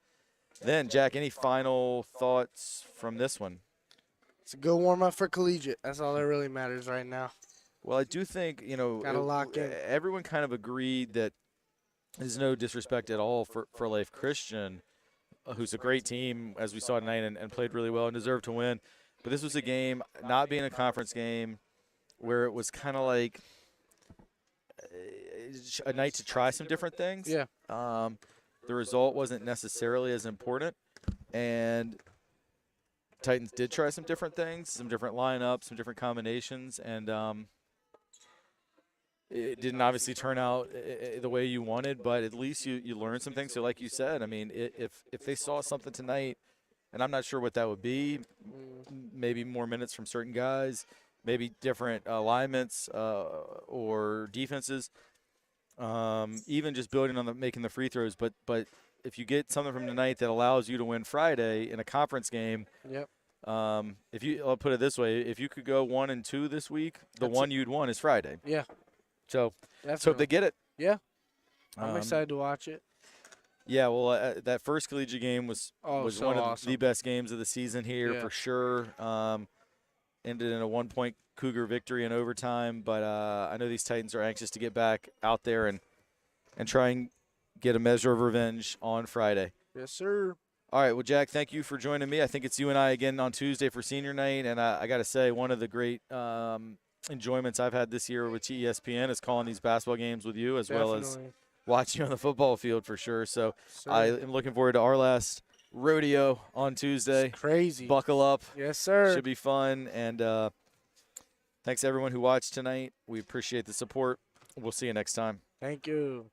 then. Jack, any final thoughts from this one? It's a good warm-up for Collegiate. That's all that really matters right now. Well, I do think, Gotta lock in. Everyone kind of agreed that there's no disrespect at all for Life Christian, who's a great team, as we saw tonight, and played really well and deserved to win. But this was a game, not being a conference game, where it was kind of like a night to try some different things. Yeah. The result wasn't necessarily as important, and Titans did try some different things, some different lineups, some different combinations, and it didn't obviously turn out the way you wanted, but at least you learned some things. So like you said, I mean, if they saw something tonight, and I'm not sure what that would be, maybe more minutes from certain guys, maybe different alignments or defenses, even just building on making the free throws. But if you get something from tonight that allows you to win Friday in a conference game, I'll put it this way: if you could go 1-2 this week, you'd want is Friday. Yeah. So let's hope they get it. Yeah. I'm excited to watch it. Yeah, well, that first collegiate game was so one of awesome. the best games of the season here for sure. Ended in a 1-point Cougar victory in overtime, but I know these Titans are anxious to get back out there and try and get a measure of revenge on Friday. Yes, sir. All right, well, Jack, thank you for joining me. I think it's you and I again on Tuesday for senior night, and I got to say, one of the great enjoyments I've had this year with TESPN is calling these basketball games with you, as well as watching you on the football field for sure. So I am looking forward to our last rodeo on Tuesday. It's crazy. Buckle up. Yes, sir. Should be fun. And thanks to everyone who watched tonight. We appreciate the support. We'll see you next time. Thank you.